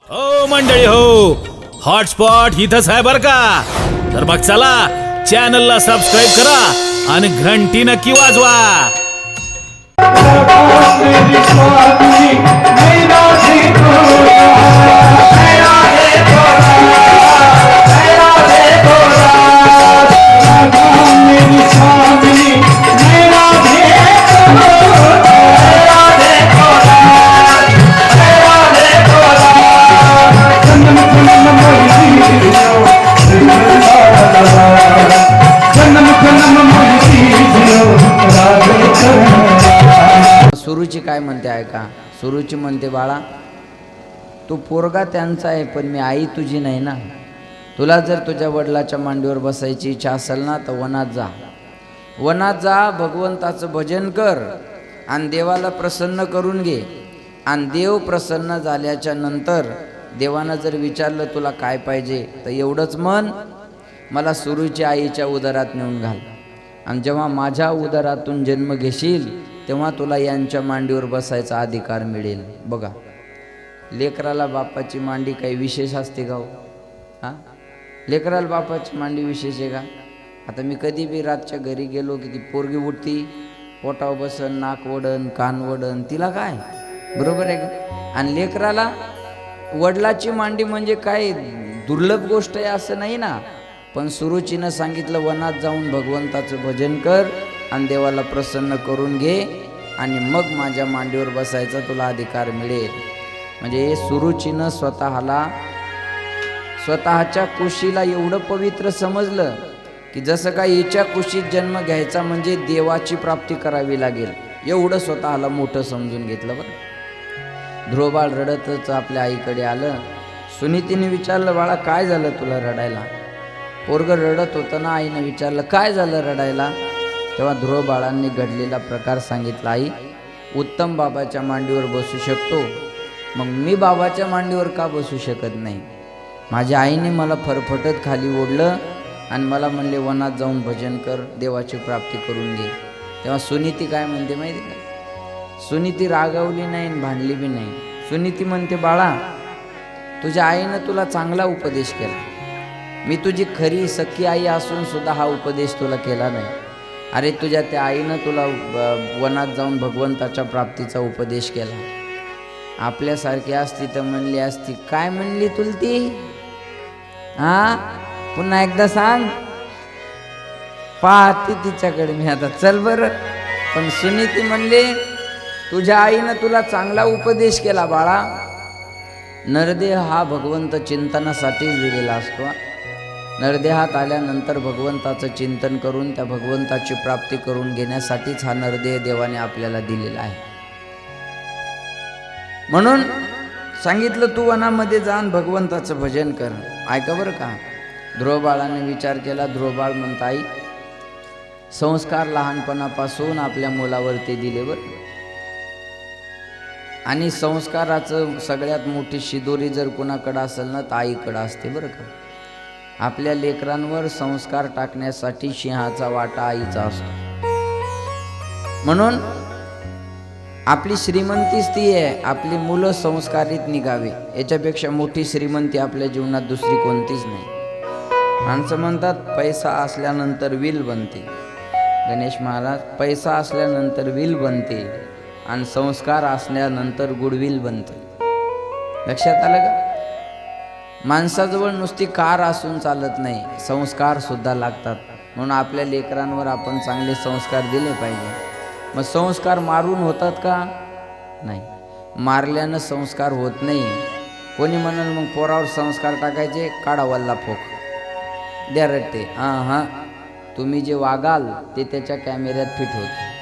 हो मंडळी हो, हॉटस्पॉट इथंच आहे बर का. तर मग चला चॅनलला सबस्क्राईब करा आणि घंटी नक्की वाजवा. सुरुची काय म्हणते ऐका. सुरुची म्हणते, बाळा तू पोरगा त्यांचा आहे पण मी आई तुझी नाही ना. तुला जर तुझ्या वडिलाच्या मांडीवर बसायची इच्छा असेल ना तर वनात जा. वनात जा, भगवंताचं भजन कर आणि देवाला प्रसन्न करून घे. आणि देव प्रसन्न झाल्याच्या नंतर देवानं जर विचारलं तुला काय पाहिजे तर एवढंच म्हण, मला सुरुच्या आईच्या उदरात नेऊन घाल. आणि जेव्हा माझ्या उदरातून जन्म घेशील तेव्हा तुला यांच्या मांडीवर बसायचा अधिकार मिळेल. बघा, लेकराला बापाची मांडी काही विशेष असते का हो? हां, लेकराला बापाची मांडी विशेष आहे का? आता मी कधी बी रातच्या घरी गेलो की ती पोरगी उठती, पोटावर बसन, नाक वडन, कान वडन, तिला काय, बरोबर आहे का? आणि लेकराला वडिलाची मांडी म्हणजे काय दुर्लभ गोष्ट आहे असं नाही ना. पण सुरुचीनं सांगितलं, वनात जाऊन भगवंताचं भजन कर आणि देवाला प्रसन्न करून घे आणि मग माझ्या मांडीवर बसायचा तुला अधिकार मिळेल. म्हणजे सुरुचीनं स्वतःच्या कुशीला एवढं पवित्र समजलं की जसं काय हिच्या कुशीत जन्म घ्यायचा म्हणजे देवाची प्राप्ती करावी लागेल, एवढं स्वतःला मोठं समजून घेतलं. बरं, ध्रुवबाळ रडतच आपल्या आईकडे आलं. सुनीतीने विचारलं, बाळा काय झालं तुला रडायला? पोरगं रडत होतं ना. आईनं विचारलं, काय झालं रडायला? तेव्हा ध्रुव बाळांनी घडलेला प्रकार सांगितला. आई, उत्तम बाबाच्या मांडीवर बसू शकतो, मग मी बाबाच्या मांडीवर का बसू शकत नाही? माझ्या आईने मला फरफटत खाली ओढलं आणि मला म्हणले वनात जाऊन भजन कर, देवाची प्राप्ती करून घे. तेव्हा सुनीती काय म्हणते माहिती का? सुनीती रागावली नाही आणि भांडली बी नाही. सुनीती म्हणते, बाळा तुझ्या आईनं तुला चांगला उपदेश केला, मी तुझी खरी सख्खी आई असून सुद्धा हा उपदेश तुला केला नाही. अरे तुझ्या त्या आईनं तुला वनात जाऊन भगवंताच्या प्राप्तीचा उपदेश केला. आपल्यासारखी असती तर म्हणली असती, काय म्हणली तुला ती? हा, पुन्हा एकदा सांग. पाहते तिच्याकडे मी आता, चल बरं. पण सुनीती म्हणले, तुझ्या आईनं तुला चांगला उपदेश केला बाळा. नरदेह हा भगवंत चिंतनासाठीच दिलेला असतो. नरदेहात आल्यानंतर भगवंताचं चिंतन करून त्या भगवंताची प्राप्ती करून घेण्यासाठीच हा नरदेह देवाने आपल्याला दिलेला आहे. म्हणून सांगितलं, तू वनामध्ये जाऊन भगवंताचं भजन कर. ऐका बरं का, ध्रुवबाळाने विचार केला. ध्रुवबाळ म्हणता, आई संस्कार लहानपणापासून आपल्या मुलावरती दिले बरं. आणि संस्काराचं सगळ्यात मोठी शिदोरी जर कुणाकडं असेल ना तर आईकडं असते बरं का. आपल्या लेकरांवर संस्कार टाकण्यासाठी सिंहाचा वाटा आईचा असतो. म्हणून आपली श्रीमंतीच ती आहे, आपली मुलं संस्कारित निघावे. याच्यापेक्षा मोठी श्रीमंती आपल्या जीवनात दुसरी कोणतीच नाही. माणसं म्हणतात पैसा असल्यानंतर विल बनते. गणेश महाराज, पैसा असल्यानंतर विल बनते आणि संस्कार असल्यानंतर गुडविल बनते. लक्षात आलं का? माणसाजवळ नुसती कार असून चालत नाही, संस्कार सुद्धा लागतात. म्हणून आपल्या लेकरांवर आपण चांगले संस्कार दिले पाहिजे. मग संस्कार मारून होतात का? नाही, मारल्यानं संस्कार होत नाही. कोणी म्हणाल मग पोरावर संस्कार टाकायचे, काढा वल्ला फोक, द्या रट्टे. हां, तुम्ही जे वागाल ते त्याच्या कॅमेऱ्यात फिट होतं.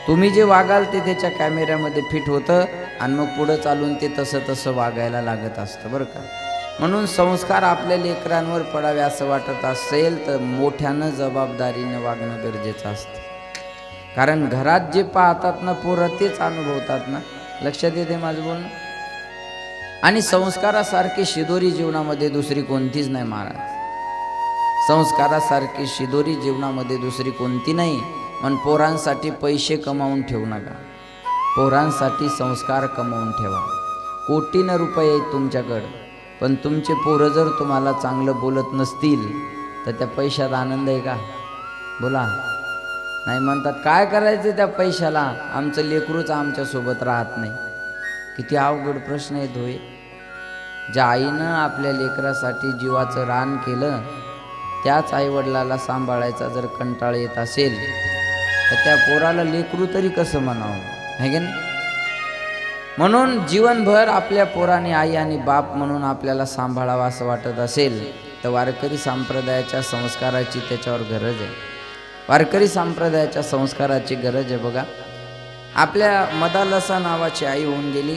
तुम्ही जे वागाल ते त्याच्या कॅमेऱ्यामध्ये फिट होतं आणि मग पुढं चालून ते तसं वागायला लागत असतं बरं का. म्हणून संस्कार आपल्या लेकरांवर पडावे असं वाटत असेल तर मोठ्यानं जबाबदारीनं वागणं गरजेचं असतं. कारण घरात जे पाहतात ना पोरं तेच अनुभवतात ना. लक्षात येते माझं बोलणं? आणि संस्कारासारखी शिदोरी जीवनामध्ये दुसरी कोणतीच नाही महाराज. संस्कारासारखी शिदोरी जीवनामध्ये दुसरी कोणती नाही. पण पोरांसाठी पैसे कमावून ठेवू नका, पोरांसाठी संस्कार कमावून ठेवा. कोटीनं रुपये आहेत तुमच्याकडं, पण तुमचे पोरं जर तुम्हाला चांगलं बोलत नसतील तर त्या पैशात आनंद आहे का? बोला. नाही म्हणतात काय करायचं त्या पैशाला, आमचं लेकरूच आमच्यासोबत राहत नाही. किती अवघड प्रश्न आहे होय. ज्या आईनं आपल्या लेकरासाठी जीवाचं रान केलं त्याच आईवडिलाला सांभाळायचा जर कंटाळ येत असेल तर त्या पोराला लेकरू तरी कसं म्हणावं, है की नाही? म्हणून जीवनभर आपल्या पोराने आई आणि बाप म्हणून आपल्याला सांभाळावं असं वाटत असेल तर वारकरी संप्रदायाच्या संस्काराची त्याच्यावर गरज आहे. वारकरी संप्रदायाच्या संस्काराची गरज आहे. बघा, आपल्या मदालसा नावाची आई होऊन गेली.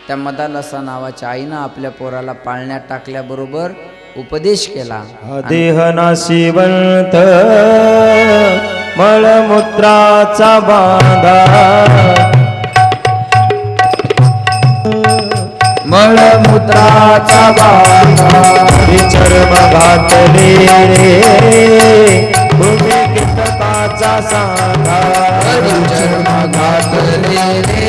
त्या मदालसा नावाच्या आईनं आपल्या पोराला पाळण्यात टाकल्याबरोबर उपदेश केला. देह नाशिवंत मळमूत्राचा बांधा, मळमूत्राचा बांधा चर्म घातले रे भूमी कीटकाचा सांगा, चर्म घातले रे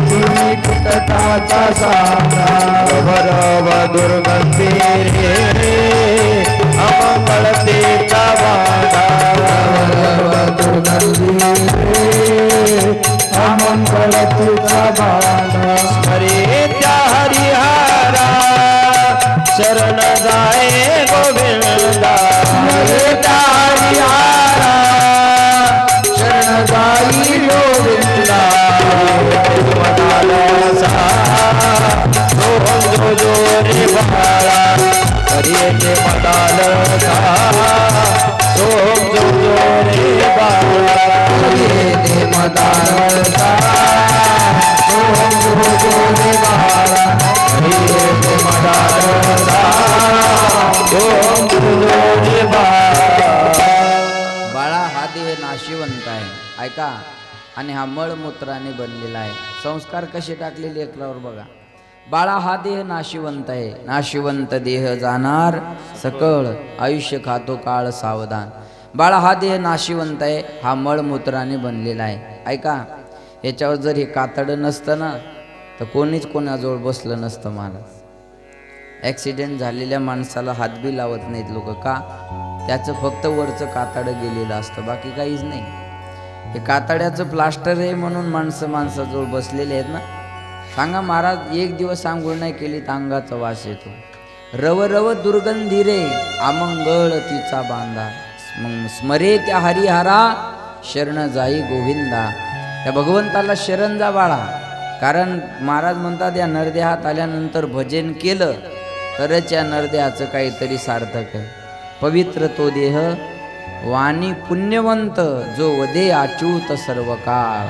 भूमी कीटकाचा सांगा, भरव दुर्गंधी रे अमंगळतेचा वादा, दुर्गंधी रे अमंगळतेचा वादा. स्मरे त्या हरिहरा शरण जाए गोविंदा, स्मरे त्या हरिहरा शरण जाई गोविंदा. जो जो रे बाळा हरिये मदालसा, सोम जो जो रे बाळा हरिये मदालसा, सोम जो जो रे बाळा हरिये मदालसा, सोम जो जो रे बाळा. बाळा हा देह नाशिवंत आहे, ऐका, आणि हा मळमूत्राने बनलेला आहे. संस्कार कसे टाकलेले लेकरावर बघा. बाळा हा देह नाशिवंत आहे, नाशिवंत देह जाणार सकळ, आयुष्य खातो काळ सावधान. बाळा हा देह नाशिवंत आहे, हा मळमूत्राने बनलेला आहे. ऐका, याच्यावर जर हे कातडं नसतं ना तर कोणीच कोणाजवळ बसलं नसतं महाराज. ॲक्सिडेंट झालेल्या माणसाला हातबी लावत नाहीत लोक, का? त्याचं फक्त वरचं कातडं गेलेलं असतं, बाकी काहीच नाही. हे कातड्याचं प्लास्टर आहे म्हणून माणसाजवळ बसलेले आहेत ना. सांगा महाराज, एक दिवस आंघोळ नाही केली तर अंगाचा वास येतो. रव रव दुर्गंधी रे अमंगळ तिचा बांधा, मग स्मरे त्या हरिहरा शरण जाई गोविंदा. त्या भगवंताला शरण जा बाळा. कारण महाराज म्हणतात या नरदेहात आल्यानंतर भजन केलं तरच या नरदेहाचं काहीतरी सार्थक आहे. पवित्र तो देह वाणी पुण्यवंत, जो वदे अच्युत सर्व काळ.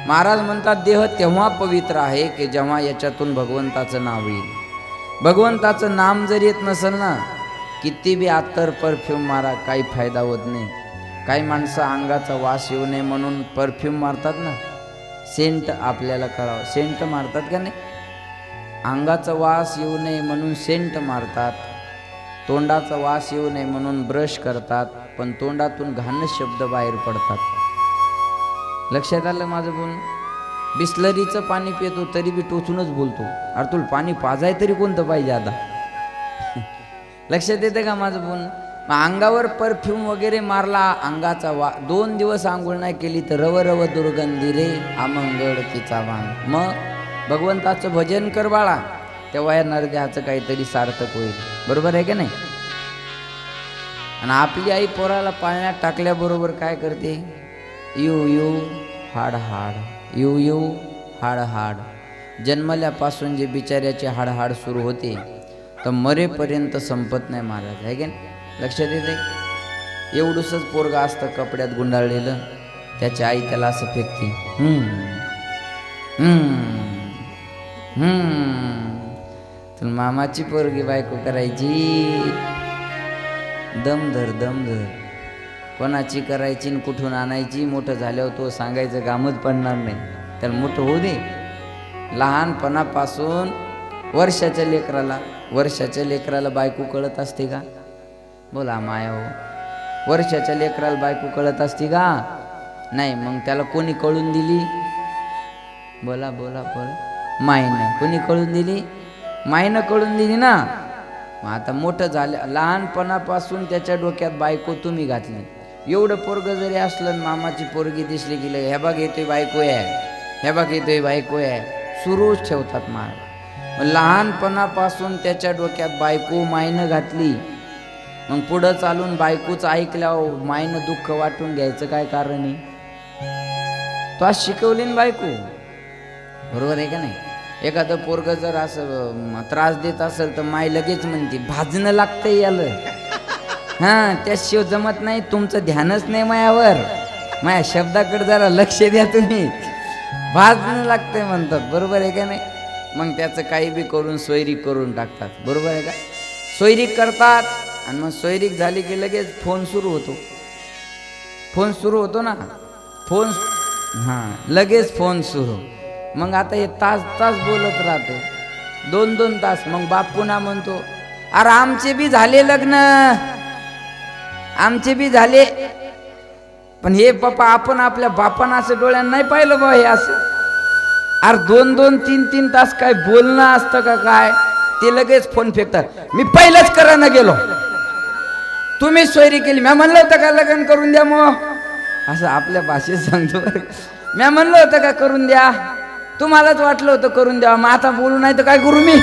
महाराज म्हणतात देह तेव्हा पवित्र आहे की जेव्हा याच्यातून भगवंताचं नाव येईल. भगवंताचं नाम जर येत नसेल ना, किती बी अत्तर परफ्यूम मारा काही फायदा होत नाही. काही माणसं अंगाचा वास येऊ नये म्हणून परफ्यूम मारतात ना, सेंट. आपल्याला कळावं, सेंट मारतात का नाही? अंगाचा वास येऊ नये म्हणून सेंट मारतात, तोंडाचा वास येऊ नये म्हणून ब्रश करतात, पण तोंडातून घाण शब्द बाहेर पडतात. लक्षात आलं माझं बोलणं? बिस्लरीचं पाणी पितो तरी बी टोचूनच बोलतो. अरे तुला पाणी पाजाय तरी कोणतं पाहिजे आता? लक्षात येते का माझं बोलणं? मग अंगावर परफ्यूम वगैरे मारला, अंगाचा 2 दिवस आंघोळ नाही केली तर रव रव दुर्गंधी रे अमंगळ तिचा वाण. मग भगवंताचं भजन कर बाळा, तेव्हा या नरदेहाचं काहीतरी सार्थक होईल. बरोबर आहे का नाही? आणि आपली आई पोराला पाळण्यात टाकल्याबरोबर काय करते? यू यू हाड हाड, यू यू हाड हाड. जन्मल्यापासून जे बिचाऱ्याचे हाडहाड सुरू होते तर मरेपर्यंत संपत नाही महाराज, आहे की नाही? लक्षात येते? एवढंसंच पोरगा असतं कपड्यात गुंडाळलेलं, त्याची आई त्याला असं फेकते, तुला मामाची पोरगी बायको करायची, दम धर दम धर. कोणाची करायची आणि कुठून आणायची, मोठं झाल्यावर तो सांगायचं कामच पडणार नाही. त्याला मोठं होऊ दे. लहानपणापासून वर्षाच्या लेकराला बायको कळत असते का? बोला माया हो, वर्षाच्या लेकराला बायको कळत असते का? नाही. मग त्याला कोणी कळून दिली? बोला बोला बोला. माईनं. कोणी कळून दिली? माईनं कळून दिली ना. मग आता मोठं झालं, लहानपणापासून त्याच्या डोक्यात बायको तुम्ही घातली. एवढं पोरग जरी असलं आणि मामाची पोरगी दिसली की हे बघ येतोय बायको आहे, हे बघ येतोय बायको आहे, सुरूच ठेवतात माय. लहानपणापासून त्याच्या डोक्यात बायको माईनं घातली. मग पुढं चालून बायकोचं ऐकल्यावर माईनं दुःख वाटून घ्यायचं काय कारण आहे? तो आज शिकवली ना बायको, बरोबर आहे का नाही? एखादं पोरग जर असं त्रास देत असेल तर माय लगेच म्हणते भाजणं लागतंय याला, हां त्याशिवाय जमत नाही, तुमचं ध्यानच नाही मायावर, माया शब्दाकडे जरा लक्ष द्या तुम्ही, भाजणं लागतंय म्हणतात, बरोबर आहे का नाही? मग त्याचं काही बी करून सोयरीक करून टाकतात, बरोबर आहे का? सोयरीक करतात आणि मग सोयरीक झाली की लगेच फोन सुरू होतो. फोन सुरू होतो ना, फोन, हां लगेच फोन सुरू. मग आता हे तास तास बोलत राहते, 2-2 तास. मग बाप पुन्हा म्हणतो अरे आमचे बी झाले लग्न, आमचे बी झाले, पण हे पप्पा आपण आपल्या बापानं असं डोळ्यानं नाही पाहिलं बा हे असं. अरे 2-2, 3-3 तास काय बोलणं असतं का काय? ते लगेच फोन फेकतात. मी पहिलंच करायला गेलो, तुम्ही सोयरी केली, मी म्हणलं होतं का लग्न करून द्या, मग असं आपल्या भाषेत सांगतो. मी म्हणलं होतं का करून द्या, तुम्हालाच वाटलं होतं करून द्या, मग आता बोलू नाही तर काय करू मी?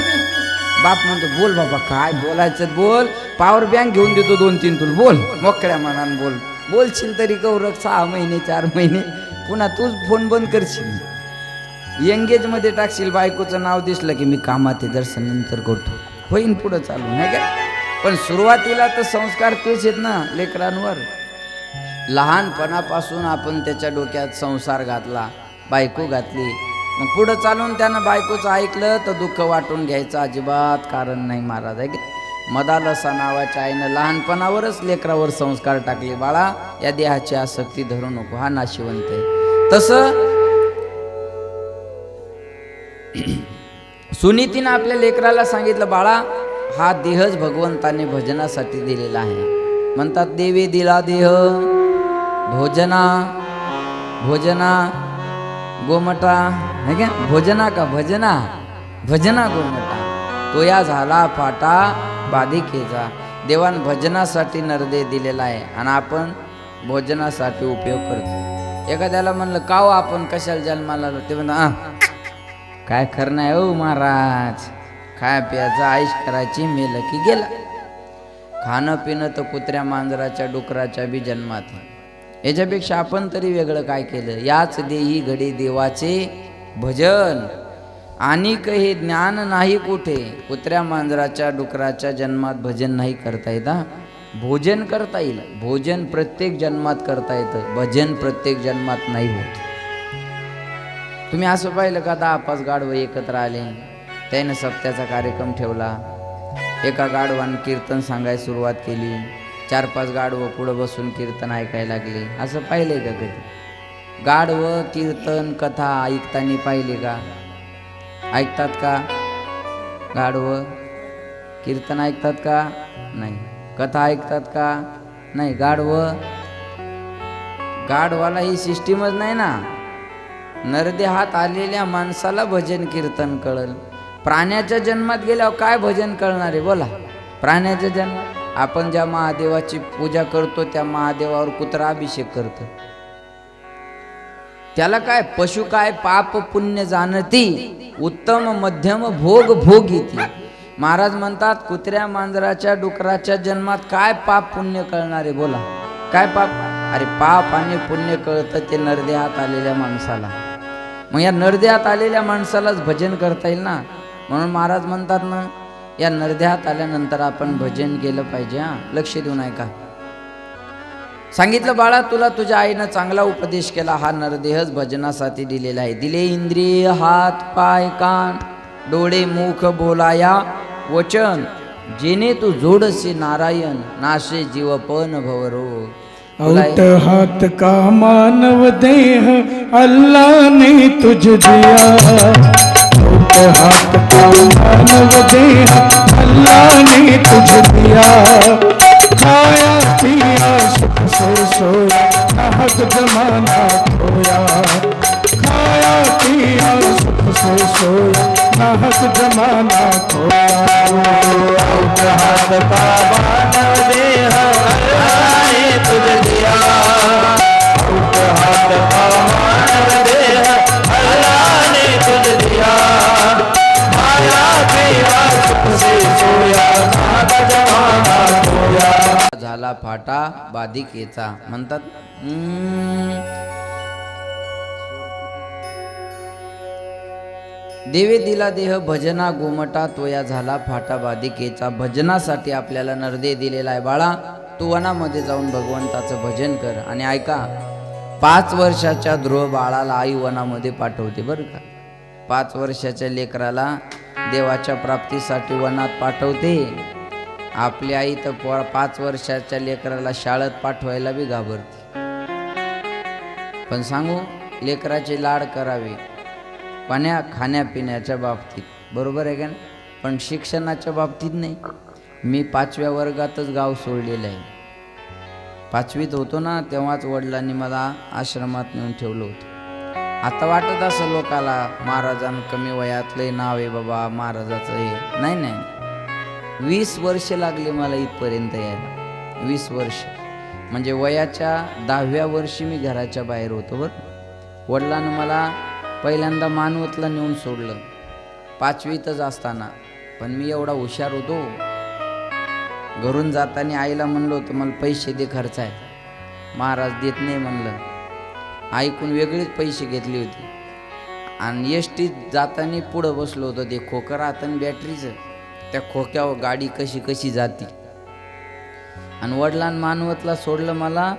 बाप म्हणतो बोल बाबा, काय बोलायचं बोल, पॉवर बँक घेऊन देतो 2-3 तुला, बोल मोकळ्या मनानं बोल. बोलशील तरी गौरव 6 महिने 4 महिने, पुन्हा तूच फोन बंद करशील, एंगेजमध्ये टाकशील, बायकोचं नाव दिसलं की मी कामात आहे, दर्शन नंतर करतो, होईन पुढं चालू नाही का? पण सुरुवातीला तर संस्कार तेच आहेत ना लेकरांवर. लहानपणापासून आपण त्याच्या डोक्यात संसार घातला, बायको घातली, मग पुढं चालून त्यानं बायकोचं ऐकलं तर दुःख वाटून घ्यायचं अजिबात कारण नाही महाराज, आहे की? मदालसा नावाच्या आईनं लहानपणावरच लेकरावर संस्कार टाकले, बाळा या देहाची आसक्ती धरू नको, हा नाशिवंत आहे. तसं सुनीतीनं आपल्या लेकराला सांगितलं, बाळा हा देहच भगवंताने भजनासाठी दिलेला आहे. म्हणतात देवी दिला देह भोजना, भोजना गोमटा, है का? भोजना का भजना, भजना गोमटा, तो या झाला फाटा बाधिकेचा. देवान भजनासाठी नरदेह दिलेला आहे आणि आपण भोजनासाठी उपयोग करतो. एखाद्याला म्हणलं का हो आपण कशाला जन्माला, ते म्हणा काय खरं नाही हो महाराज, खाया प्यायचं आईश करायची, मेलं की गेला. खाणं पिणं तर कुत्र्या मांजराच्या डुकराच्या बी जन्मात आहे. याच्यापेक्षा आपण तरी वेगळं काय केलं? याच देही घडी देवाचे भजन, आणि काही ज्ञान नाही कुठे. कुत्र्या मांजराच्या डुकराच्या जन्मात भजन नाही करता येत, भोजन करता येईल. भोजन प्रत्येक जन्मात करता येतं, भजन प्रत्येक जन्मात नाही होत. तुम्ही असं पाहिलं का 10-5 गाढवं एकत्र आले, त्यानं सप्त्याचा कार्यक्रम ठेवला, एका गाढवानं कीर्तन सांगायला सुरुवात केली, 4-5 गाढवं पुढं बसून कीर्तन ऐकायला लागले. असं पाहिलंय का कधी? गाढवं कीर्तन कथा ऐकताना पाहिले का? ऐकतात का? गाढवं कीर्तन ऐकतात का? नाही. कथा ऐकतात का? नाही. गाढवाला ही सिस्टीमच नाही ना. नरदेहात आलेल्या माणसाला भजन कीर्तन कळल. प्राण्याच्या जन्मात गेल्यावर काय भजन कळणार आहे बोला? प्राण्याच्या जन्मात आपण ज्या महादेवाची पूजा करतो त्या महादेवावर कुत्रा अभिषेक करतो. त्याला काय पशु काय पाप पुण्य जाणती, उत्तम मध्यम भोग भोगीती. महाराज म्हणतात कुत्र्या मांजराच्या डुकराच्या जन्मात काय पाप पुण्य कळणार आहे बोला? काय पाप? अरे पाप आणि पुण्य कळतं ते नरदेहात आलेल्या माणसाला. मग या नरदेहात आलेल्या माणसालाच भजन करता येईल ना. म्हणून महाराज म्हणतात ना, या नरदेहात आल्यानंतर आपण भजन केलं पाहिजे. लक्ष देऊन ऐका. सांगितलं बाळा तुला तुझ्या आईनं चांगला उपदेश केला, हा नरदेहच भजनासाठी दिलेला आहे. दिले इंद्रिय हात पाय कान डोळे मुख बोलाया वचन, जेने तू जोडसे नारायण नाशे जीवपन भवरो. औत हाथ का मानव देह अल्लाह ने तुझ दिया, औत हाथ का मानव देह अल्लाह ने तुझ दिया. खाया पिया सुख से सोया नाहक जमाना खोया, खाया पिया सुख से सोया झाला फाटा बाधिकेचा म्हणतात. देवे दिला देह भजना गोमटा तोया झाला फाटा बाधिकेचा. भजनासाठी आपल्याला नरदे दिलेला आहे बाळा. तू वनामध्ये जाऊन भगवंताचं भजन कर. आणि ऐका, 5 वर्षाच्या ध्रुव बाळाला आई वनामध्ये पाठवते बरं का. 5 वर्षाच्या लेकराला देवाच्या प्राप्तीसाठी वनात पाठवते. आपली आई तर 5 वर्षाच्या लेकराला शाळेत पाठवायला बी घाबरते. पण सांगू, लेकराचे लाड करावे खाण्यापिण्याच्या बाबतीत, बरोबर आहे का नाही? पण शिक्षणाच्या बाबतीत नाही. मी 5व्या वर्गातच गाव सोडलेलं आहे. 5वीत होतो ना, तेव्हाच वडिलांनी मला आश्रमात नेऊन ठेवलं होतं. आता वाटत असं लोकाला महाराजांना कमी वयातलं नाव आहे बाबा महाराजाचं हे. नाही नाही, 20 वर्ष लागले मला इथपर्यंत यायला. 20 वर्ष म्हणजे वयाच्या 10व्या वर्षी मी घराच्या बाहेर होतो बरं. वडिलांनी मला पहिल्यांदा मानवतला नेऊन सोडलं 5वीतच असताना. पण मी एवढा हुशार होतो, घरून जाताना आईला म्हणलो होतं मला पैसे दे, खर्च आहे. महाराज देत नाही म्हणलं. ऐकून वेगळीच पैसे घेतले होते. आणि एसटीत जाताना पुढं बसलो होतो, ते खोकं राहतं बॅटरीचं, त्या खोक्यावर गाडी कशी कशी जाती. आणि वडिलांनी मानवतला सोडलं मला.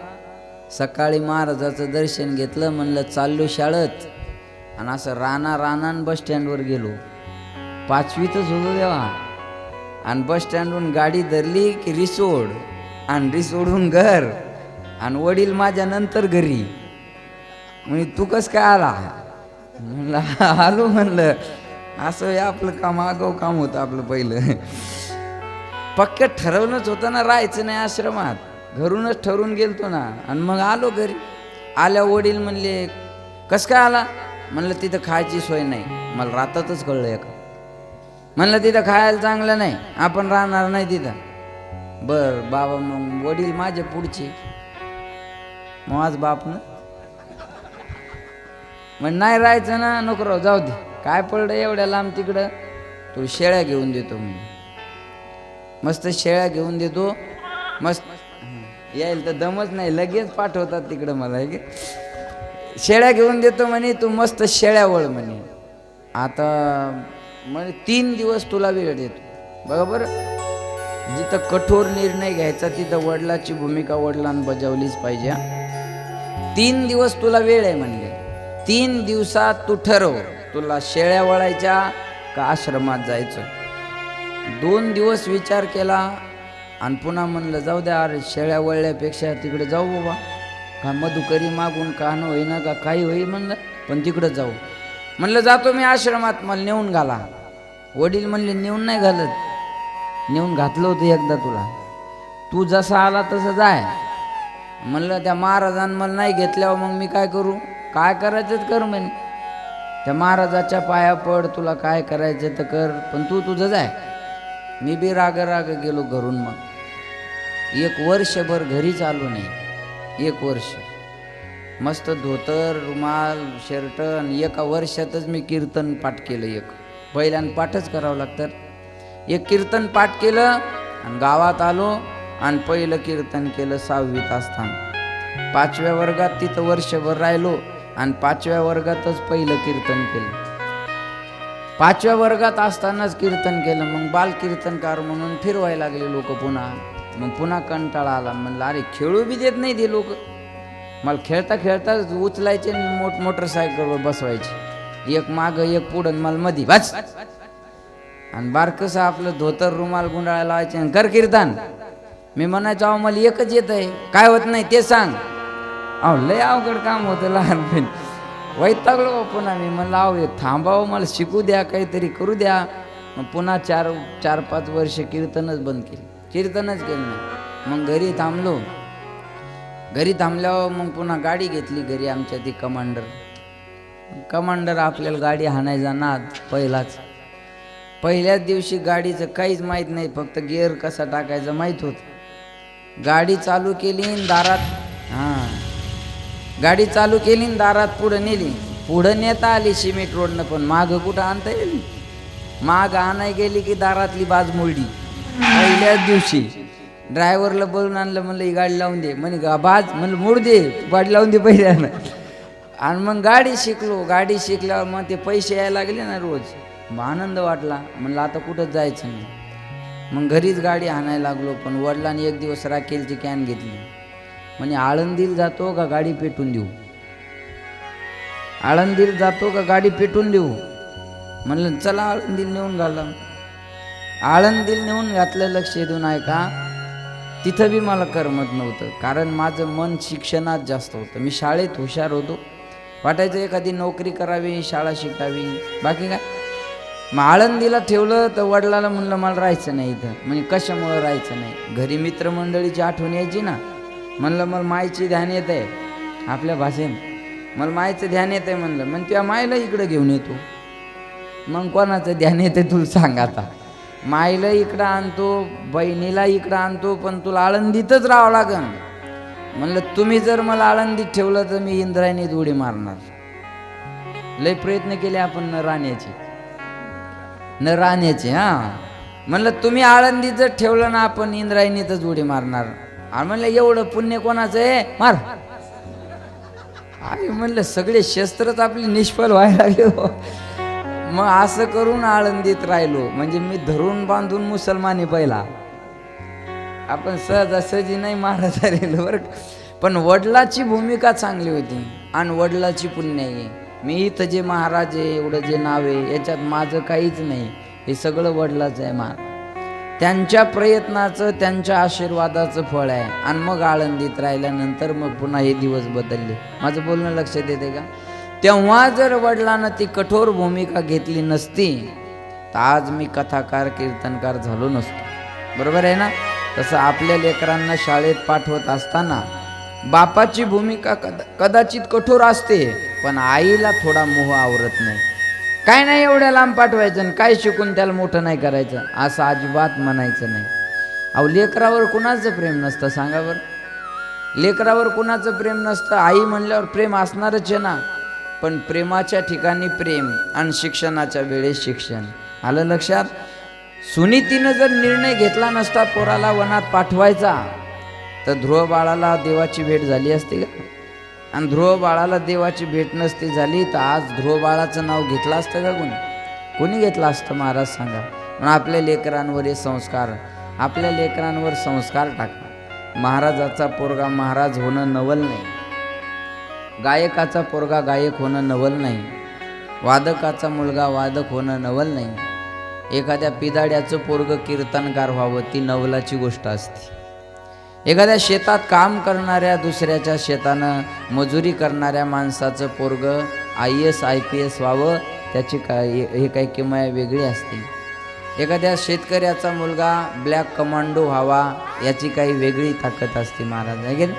सकाळी महाराजाचं दर्शन घेतलं, म्हणलं चाललो शाळेत. आणि असं रानान बस स्टँडवर गेलो. 5वीतच होतो तेव्हा. आणि बस स्टँडवरून गाडी धरली की रिसोड, आणि रिसोडहून घर, आणि वडील माझ्या नंतर घरी. म्हणजे तू कस काय आला? म्हणलं आलो. म्हणलं असं हे आपलं काम आगाऊ काम होतं आपलं पहिलं. पक्क ठरवणंच होतं ना राहायचं नाही आश्रमात. घरूनच ठरवून गेलतो ना. आणि मग आलो घरी. आल्या वडील म्हणले कस काय आला? म्हणलं तिथं खायची सोय नाही. मला रातातच कळलं एक. म्हणलं तिथं खायला चांगलं नाही, आपण राहणार नाही तिथं. बर बाबा, मग वडील माझे पुढचे. मग आज बापनं म्हण नाही राहायचं ना, नको राहू, जाऊ दे, काय पडलं एवढ्या लांब तिकडं, तू शेळ्या घेऊन देतो. मी मस्त शेळ्या घेऊन देतो. मस्त यायला तर दमच नाही, लगेच पाठवतात तिकडं मला. शेळ्या घेऊन देतो म्हणे, तू मस्त शेळ्या वळ म्हणे. आता म्हणे 3 दिवस तुला वेळ देतो. बघा बरं, जिथं कठोर निर्णय घ्यायचा तिथं वडिलाची भूमिका वडिलांनी बजावलीच पाहिजे. 3 दिवस तुला वेळ आहे म्हणले. 3 दिवसात तू ठरव, तुला शेळ्या वळायच्या का आश्रमात जायचं. 2 दिवस विचार केला आणि पुन्हा म्हणलं जाऊ द्या, अरे शेळ्या वळल्यापेक्षा तिकडे जाऊ बाबा. का मधुकरी मागून का न होईना का काही होईल म्हणलं, पण तिकडं जाऊ. म्हणलं जातो मी आश्रमात, मला नेऊन घाला. वडील म्हणले नेऊन नाही घालत, नेऊन घातलं होतं एकदा तुला, तू जसा आला तसं जाय. म्हणलं त्या महाराजांनी मला नाही घेतल्यावर मग मी काय करू? काय करायचं कर म्हणे. त्या महाराजाच्या पाया पड, तुला काय करायचं तर कर, पण तू तुझं जाय. मी बी राग गेलो घरून. मग 1 वर्षभर घरीच आलो नाही. 1 वर्ष मस्त धोतर रुमाल शर्ट. आणि 1 वर्षातच मी कीर्तन पाठ केलं. पहिल्यानं पाठच करावं लागतं. 1 कीर्तन पाठ केलं आणि गावात आलो आणि पहिलं कीर्तन केलं 6वीत असताना. 5व्या वर्गात तिथं वर्षभर राहिलो आणि 5व्या वर्गातच पहिलं कीर्तन केलं. 5व्या वर्गात असतानाच कीर्तन केलं. मग बाल कीर्तनकार म्हणून फिरवायला लागले लोक पुन्हा. मग पुन्हा कंटाळा आला. म्हणलं अरे खेळू बी देत नाही ते लोक. मला खेळता खेळता उचलायचे मोटरसायकलवर बसवायचे. 1 मागं 1 पुढं, मला मधी बस. आणि बारकसं आपलं धोतर रुमाल गुंडाळा लावायचे आणि कर कीर्तन. मी म्हणायचो अहो मला एकच येत आहे, काय होत नाही ते सांग. अहो लय अवघड काम होतं लहानपणी. वैतागलो पुन्हा. मी म्हणलं अहो थांबावं, मला शिकू द्या, काहीतरी करू द्या. मग पुन्हा 4-5 वर्ष कीर्तनच बंद केलं. कीर्तनच केलं नाही. मग घरी थांबलो. घरी थांबल्यावर मग पुन्हा गाडी घेतली घरी आमच्या ती कमांडर आपल्याला गाडी हाणायचा नाद पहिलाच. पहिल्याच दिवशी गाडीचं काहीच माहीत नाही, फक्त गिअर कसा टाकायचा माहीत होतं. गाडी चालू केली दारात, गाडी चालू केली दारात पुढं नेली. पुढं नेता आली सिमेंट रोडनं, पण मागं कुठं आणता येईल. माग आणाय गेली की दारातली बाज मोडली पहिल्याच दिवशी. ड्रायव्हरला बोलून आणलं, म्हणलं ही गाडी लावून दे. म्हणे बाज, म्हणलं मोड दे, गाडी लावून दे पहिल्यानं. आणि मग गाडी शिकलो. गाडी शिकल्यावर मग ते पैसे यायला लागले ना रोज, मग आनंद वाटला. म्हणलं आता कुठंच जायचं नाही. मग घरीच गाडी आणायला लागलो. पण वडिलांनी एक दिवस राखेलची कॅन घेतली. म्हणे आळंदीला जातो का गाडी पेटून देऊ? आळंदीला जातो का गाडी पेटून देऊ? म्हणलं चला आळंदीला नेऊन घाला. आळंदीला नेऊन घातलं. लक्ष देऊन ऐका, तिथं बी मला करमत नव्हतं, कारण माझं मन शिक्षणात जास्त होतं. मी शाळेत हुशार होतो, वाटायचं एखादी नोकरी करावी, शाळा शिकावी, बाकी काय. मग आळंदीला ठेवलं तर वडिलाला म्हणलं मला राहायचं नाही इथं. म्हणजे कशामुळं राहायचं नाही? घरी मित्रमंडळीची आठवण यायची ना. म्हणलं मला मायची ध्यान येत आहे, आपल्या भाषेत मला मायचं ध्यान येत आहे म्हणलं. मग तुझ्या मायला इकडं घेऊन येतो. मग कोणाचं ध्यान येते तुला सांग आता? मायला इकडं आणतो, बहिणीला इकडं आणतो, पण तुला आळंदीतच राहावं लागन. म्हणलं तुम्ही जर मला आळंदीत ठेवलं तर मी इंद्रायणीत उडी मारणार. लय प्रयत्न केले आपण न राहण्याचे. हां, म्हणलं तुम्ही आळंदीत जर ठेवलं ना, आपण इंद्रायणीतच उडी मारणार. आणि म्हणलं एवढं पुण्य कोणाचं आहे, मार. आणि म्हणलं सगळे शस्त्रच आपली निष्फळ व्हायला लागले हो. मग असं करून आळंदीत राहिलो. म्हणजे मी धरून बांधून मुसलमानी पहिला. आपण सहजासहजी नाही महाराज राहिलो बरं. पण वडिलाची भूमिका चांगली होती आणि वडिलाची पुण्य आहे. मी इथं जे महाराज आहे, एवढं जे नाव आहे, याच्यात माझं काहीच नाही. हे सगळं वडिलाचं आहे. त्यांच्या प्रयत्नाचं, त्यांच्या आशीर्वादाचं फळ आहे. आणि मग आळंदीत राहिल्यानंतर मग पुन्हा हे दिवस बदलले. माझं बोलणं लक्षात येते का? तेव्हा जर वडिलांना ती कठोर भूमिका घेतली नसती तर आज मी कथाकार, कीर्तनकार झालो नसतो. बरोबर आहे ना? तसं आपल्या लेकरांना शाळेत पाठवत असताना बापाची भूमिका कदाचित कठोर असते, पण आईला थोडा मोह आवरत नाही. काय नाही एवढ्या लांब पाठवायचं, काय शिकून त्याला मोठं नाही करायचं, असं अजिबात म्हणायचं नाही. अहो, लेकरावर कुणाचं प्रेम नसतं सांगा बरं? लेकरावर कुणाचं प्रेम नसतं? आई म्हणल्यावर प्रेम असणारच आहे ना. पण प्रेमाच्या ठिकाणी प्रेम आणि शिक्षणाच्या वेळेस शिक्षण. आलं लक्षात? सुनीतीनं जर निर्णय घेतला नसता पोराला वनात पाठवायचा तर ध्रुव बाळाला देवाची भेट झाली असती का? आणि ध्रुव बाळाला देवाची भेट नसती झाली तर आज ध्रुव बाळाचं नाव घेतलं असतं का कोणी घेतलं असतं? महाराज सांगा. म्हणून आपल्या लेकरांवर हे संस्कार, आपल्या लेकरांवर संस्कार टाका. महाराजाचा पोरगा महाराज होणं नवल नाही, गायकाचा पोरगा गायक होणं नवल नाही, वादकाचा मुलगा वादक होणं नवल नाही, एखाद्या पिदाड्याचं पोरगं कीर्तनकार व्हावं ती नवलाची गोष्ट असते. एखाद्या शेतात काम करणाऱ्या, दुसऱ्याच्या शेतानं मजुरी करणाऱ्या माणसाचं पोरगं IAS IPS व्हावं त्याची हे काही किमया वेगळी असते. एखाद्या शेतकऱ्याचा मुलगा ब्लॅक कमांडो व्हावा याची काही वेगळी ताकद असते. महाराज आहे की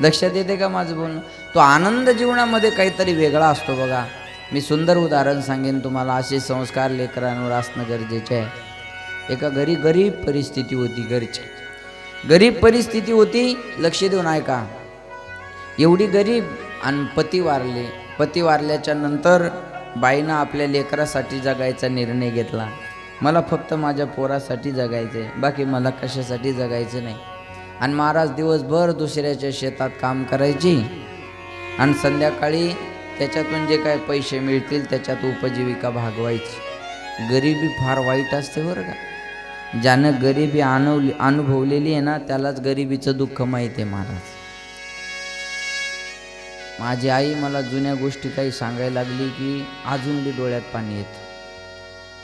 लक्षात येते का माझं बोलणं? तो आनंद जीवनामध्ये काहीतरी वेगळा असतो बघा. मी सुंदर उदाहरण सांगेन तुम्हाला. असे संस्कार लेकरांवर असणं गरजेचे आहे. एका घरी गरीब परिस्थिती होती, घरची गरीब परिस्थिती होती. लक्ष देऊन ऐका. एवढी गरीब आणि पती वारले. पती वारल्याच्या नंतर बाईनं आपल्या लेकरासाठी जगायचा निर्णय घेतला. मला फक्त माझ्या पोरासाठी जगायचं आहे, बाकी मला कशासाठी जगायचं नाही. आणि महाराज दिवसभर दुसऱ्याच्या शेतात काम करायची आणि संध्याकाळी त्याच्यातून जे काय पैसे मिळतील त्याच्यात उपजीविका भागवायची. गरिबी फार वाईट असते बरं का. ज्यानं गरिबी अनुभवलेली आहे ना त्यालाच गरिबीचं दुःख माहिती आहे. महाराज, माझी आई मला जुन्या गोष्टी काही सांगायला लागली की अजून बी डोळ्यात पाणी येतं.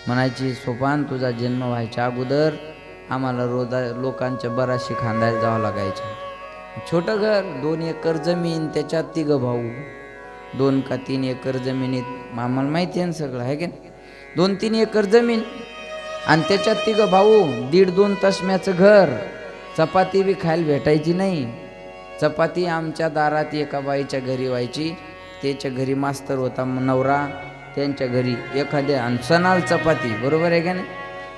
म्हणायची, सोपान तुझा जन्म व्हायच्या अगोदर आम्हाला लोकांच्या बराशी खांदायला जावं लागायचं. छोटं घर, 2 एकर जमीन, त्याच्यात 3 भाऊ, 2 का 3 एकर जमिनीत आम्हाला माहिती आहे ना सगळं आहे की नाही. 2-3 एकर जमीन आणि त्याच्यात 3 भाऊ, 1.5-2 तसम्याचं घर. चपाती बी खायला भेटायची नाही. चपाती आमच्या दारात एका बाईच्या घरी व्हायची. त्याच्या घरी मास्तर होता नवरा, त्यांच्या घरी एखाद्या सणाल चपाती. बरोबर आहे का नाही?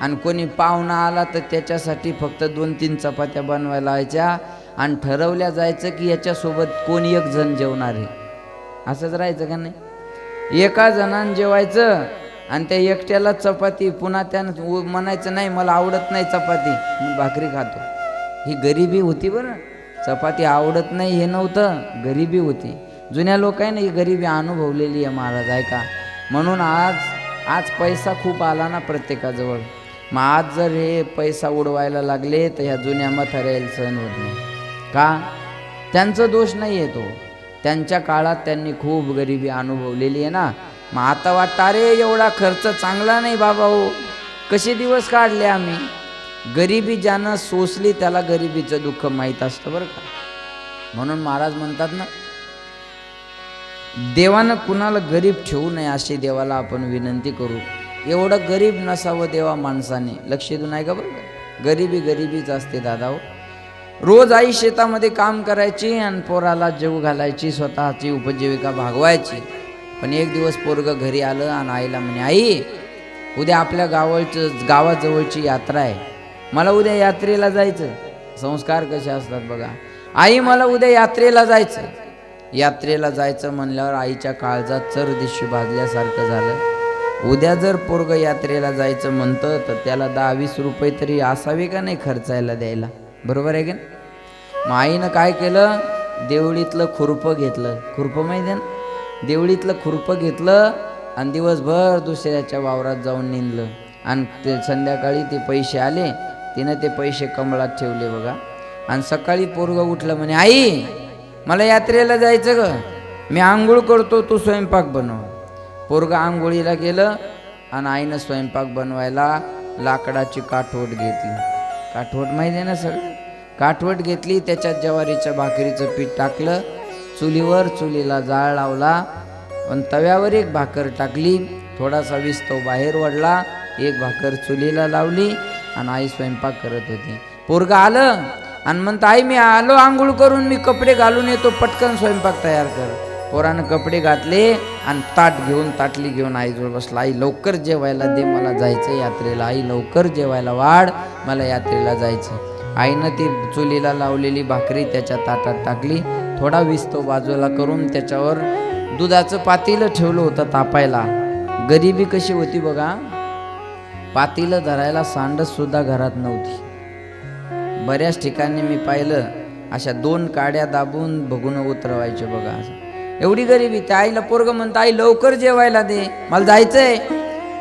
आणि कोणी पाहुणा आला तर त्याच्यासाठी फक्त 2-3 चपात्या बनवायला व्हायच्या आणि ठरवल्या जायचं की याच्यासोबत कोण एक जण जेवणार आहे. असंच राहायचं का नाही? एका जणानं जेवायचं आणि त्या एकट्याला चपाती, पुन्हा त्यानं म्हणायचं नाही मला आवडत नाही चपाती, मी भाकरी खातो. ही गरिबी होती बरं. चपाती आवडत नाही हे नव्हतं, गरिबी होती. जुन्या लोकांनी ही गरिबी अनुभवलेली आहे महाराज, आहे का. म्हणून आज पैसा खूप आला ना प्रत्येकाजवळ. मग आज जर हे पैसा उडवायला लागले तर ह्या जुन्या म्हाताऱ्याला सहन होत नाही. का? त्यांचा दोष नाही आहे तो, त्यांच्या काळात त्यांनी खूप गरिबी अनुभवलेली आहे ना. मग आता वाटतं अरे एवढा खर्च चांगला नाही बाबा हो, कसे दिवस काढले आम्ही. गरिबी ज्यानं सोसली त्याला गरिबीचं दुःख माहीत असतं बरं का. म्हणून महाराज म्हणतात ना, देवानं कुणाला गरीब ठेवू नये अशी देवाला आपण विनंती करू. एवढं गरीब नसावं देवा माणसाने. लक्ष देऊ नाही का बरं का. गरिबीच असते दादा हो. रोज आई शेतामध्ये काम करायची आणि पोराला जेव घालायची, स्वतःची उपजीविका भागवायची. पण एक दिवस पोरगं घरी आलं आणि आईला म्हणे, आई उद्या आपल्या गावाजवळची यात्रा आहे, मला उद्या यात्रेला जायचं. संस्कार कसे असतात बघा. आई मला उद्या यात्रेला जायचं. यात्रेला जायचं म्हणल्यावर आईच्या काळजात चरदिशी भाजल्यासारखं झालं. उद्या जर पोरगं यात्रेला जायचं म्हणतं तर त्याला 10-20 रुपये तरी असावे का नाही खर्चायला द्यायला, बरोबर आहे की नाही. मग आईनं काय केलं, देवळीतलं खुरपं घेतलं. खुरपं माहिती आहे ना, देवळीतलं खुरपं घेतलं आणि दिवसभर दुसऱ्याच्या वावरात जाऊन निंदलं. आणि ते संध्याकाळी ते पैसे आले, तिनं ते पैसे कमळात ठेवले बघा. आणि सकाळी पोरगं उठलं म्हणे, आई मला यात्रेला जायचं ग, मी आंघोळ करतो, तू स्वयंपाक बनव. पोरगं आंघोळीला गेलं आणि आईनं स्वयंपाक बनवायला लाकडाची काठवट घेतली. काठवट माहिती आहे ना सगळं. काठवट घेतली, त्याच्यात ज्वारीच्या भाकरीचं पीठ टाकलं, चुलीवर चुलीला जाळ लावला आणि तव्यावर एक भाकर टाकली, थोडासा विस्तव बाहेर वडला, एक भाकर चुलीला लावली आणि आई स्वयंपाक करत होती. पोरगं आलं आणि म्हणतं, आई मी आलो आंघोळ करून, मी कपडे घालून येतो, पटकन स्वयंपाक तयार कर. पोरानं कपडे घातले आणि ताटली घेऊन आईजवळ बसला. आई लवकर जेवायला दे, मला जायचं यात्रेला. आई लवकर जेवायला वाढ, मला यात्रेला जायचं. आईनं ती चुलीला लावलेली भाकरी त्याच्या ताटात टाकली, थोडा विस्तव बाजूला करून त्याच्यावर दुधाचं पातेलं ठेवलं होतं तापायला. गरिबी कशी होती बघा. पातेलं धरायला सांडस सुद्धा घरात नव्हती. बऱ्याच ठिकाणी मी पाहिलं अशा 2 काड्या दाबून बघून उतरवायचे बघा. एवढी गरिबी. त्या आईला पोरगं म्हणतं, आई लवकर जेवायला दे, मला जायचंय.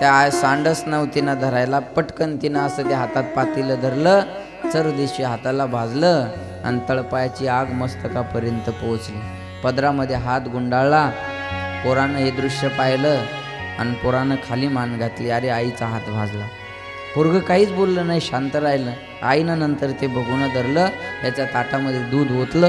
त्या सांडस नव्हती ना धरायला, पटकन तिनं असं ते हातात पातेलं धरलं, चरदिशी हाताला भाजलं आणि तळपायाची आग मस्तकापर्यंत पोहोचली. पदरामध्ये हात गुंडाळला. पोरानं हे दृश्य पाहिलं आणि पोरानं खाली मान घातली. अरे आईचा हात भाजला. पोरगं काहीच बोललं नाही, शांत राहिलं. आईनं नंतर ते बघून धरलं, याच्या ताटामध्ये दूध ओतलं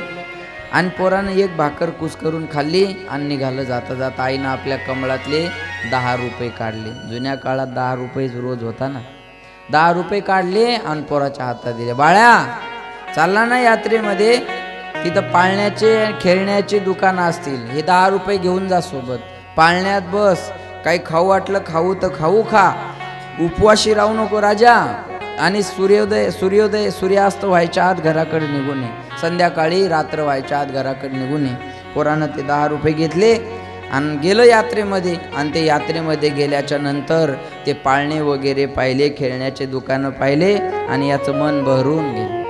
आणि पोरानं एक भाकर कुस्करून खाल्ली आणि निघालं. जाता जाता आईनं आपल्या कमळातले 10 रुपये काढले. जुन्या काळात 10 रुपये रोज होता ना. 10 रुपये काढले आणि पोराच्या हातात दिले. बाळ्या चालला ना यात्रेमध्ये, तिथं पाळण्याचे खेळण्याचे दुकानं असतील, हे 10 रुपये घेऊन जा सोबत. पाळण्यात बस, काही खाऊ वाटलं खाऊ तर खाऊ खा, उपवाशी राहू नको राजा. आणि सूर्यास्त व्हायच्या आत घराकडे निघू नये, संध्याकाळी रात्र व्हायच्या आत घराकडे निघू नये. पोरानं ते 10 रुपये घेतले आणि गेलं यात्रेमध्ये. आणि ते यात्रेमध्ये गेल्याच्या नंतर ते पाळणे वगैरे पाहिले, खेळण्याचे दुकानं पाहिले आणि याचं मन बहरून गेलं.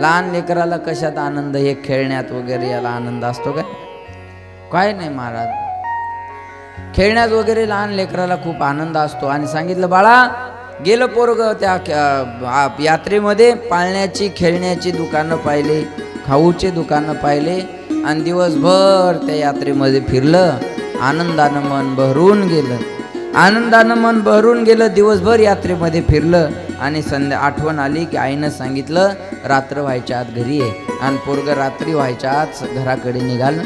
लहान लेकराला कशात आनंद, हे खेळण्यात वगैरे याला आनंद असतो काय नाही महाराज. खेळण्यात वगैरे लहान लेकराला खूप आनंद असतो. आणि सांगितलं, बाळा गेलं पोरगं त्या यात्रेमध्ये, पाळण्याची खेळण्याची दुकानं पाहिले, खाऊचे दुकानं पाहिले आणि दिवसभर त्या यात्रेमध्ये फिरलं. आनंदानं मन बहरून गेलं. दिवसभर यात्रेमध्ये फिरलं आणि आठवण आली की आईनं सांगितलं रात्र व्हायच्या आत घरी ये. आणि पोरगं रात्री व्हायच्या आत घराकडे निघालं.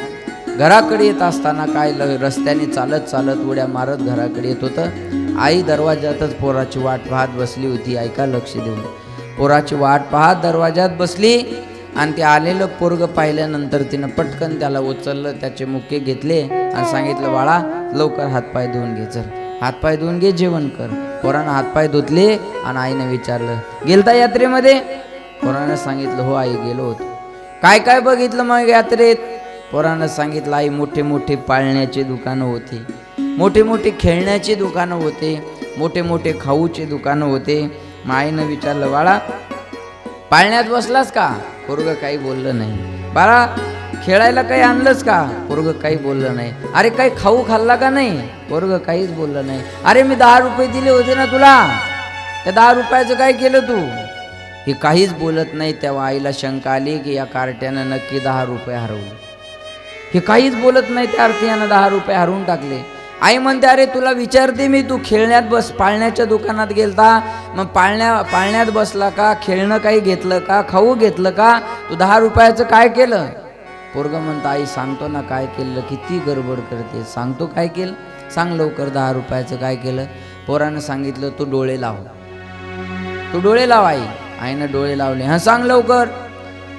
घराकडे येत असताना काय रस्त्याने चालत उड्या मारत घराकडे येत होतं. आई दरवाजातच पोराची वाट पाहत बसली होती. ऐका लक्ष देऊन, पोराची वाट पाहत दरवाजात बसली आणि ते आलेलं पोरगं पाहिल्यानंतर तिनं पटकन त्याला उचललं, त्याचे मुके घेतले आणि सांगितलं, बाळा लवकर हातपाय धुवून घे, चल हातपाय धुवून घे, जेवण कर. पोरानं हातपाय धुतले आणि आईनं विचारलं, गेलता यात्रेमध्ये? पोरानं सांगितलं, हो आई गेलो होतो. काय काय बघितलं मग यात्रेत? पोरानं सांगितलं, आई मोठे मोठे पाळण्याचे दुकानं होती, मोठे मोठे खेळण्याची दुकानं होते, मोठे मोठे खाऊचे दुकानं होते. मग आईनं विचारलं, बाळा पाळण्यात बसलास का? पोरगं काही बोललं नाही. बाळा खेळायला काही आणलंच का? पोरगं काही बोललं नाही. अरे काही खाऊ खाल्ला का नाही? पोरगं काहीच बोललं नाही. अरे मी 10 रुपये दिले होते ना तुला, त्या 10 रुपयाचं काय केलं तू? हे काहीच बोलत नाही. तेव्हा आईला शंका आली की या कार्ट्यानं नक्की 10 रुपये हरवले. हे काहीच बोलत नाही, त्या अर्थी यानं 10 रुपये हरवून टाकले. आई म्हणते, अरे तुला विचारते मी, तू खेळण्यात बस, पाळण्याच्या दुकानात गेलता, मग पाळण्यात बसला का? खेळणं काही घेतलं का? खाऊ घेतलं का? तू 10 रुपयाचं काय केलं? पोरगं म्हणतं, आई सांगतो ना काय केलं. किती गडबड करते, सांगतो काय केलं, सांग लवकर. 10 रुपयाचं काय केलं? पोरानं सांगितलं, तू डोळे लाव, तू डोळे लाव. आईनं डोळे लावले. हां सांग लवकर.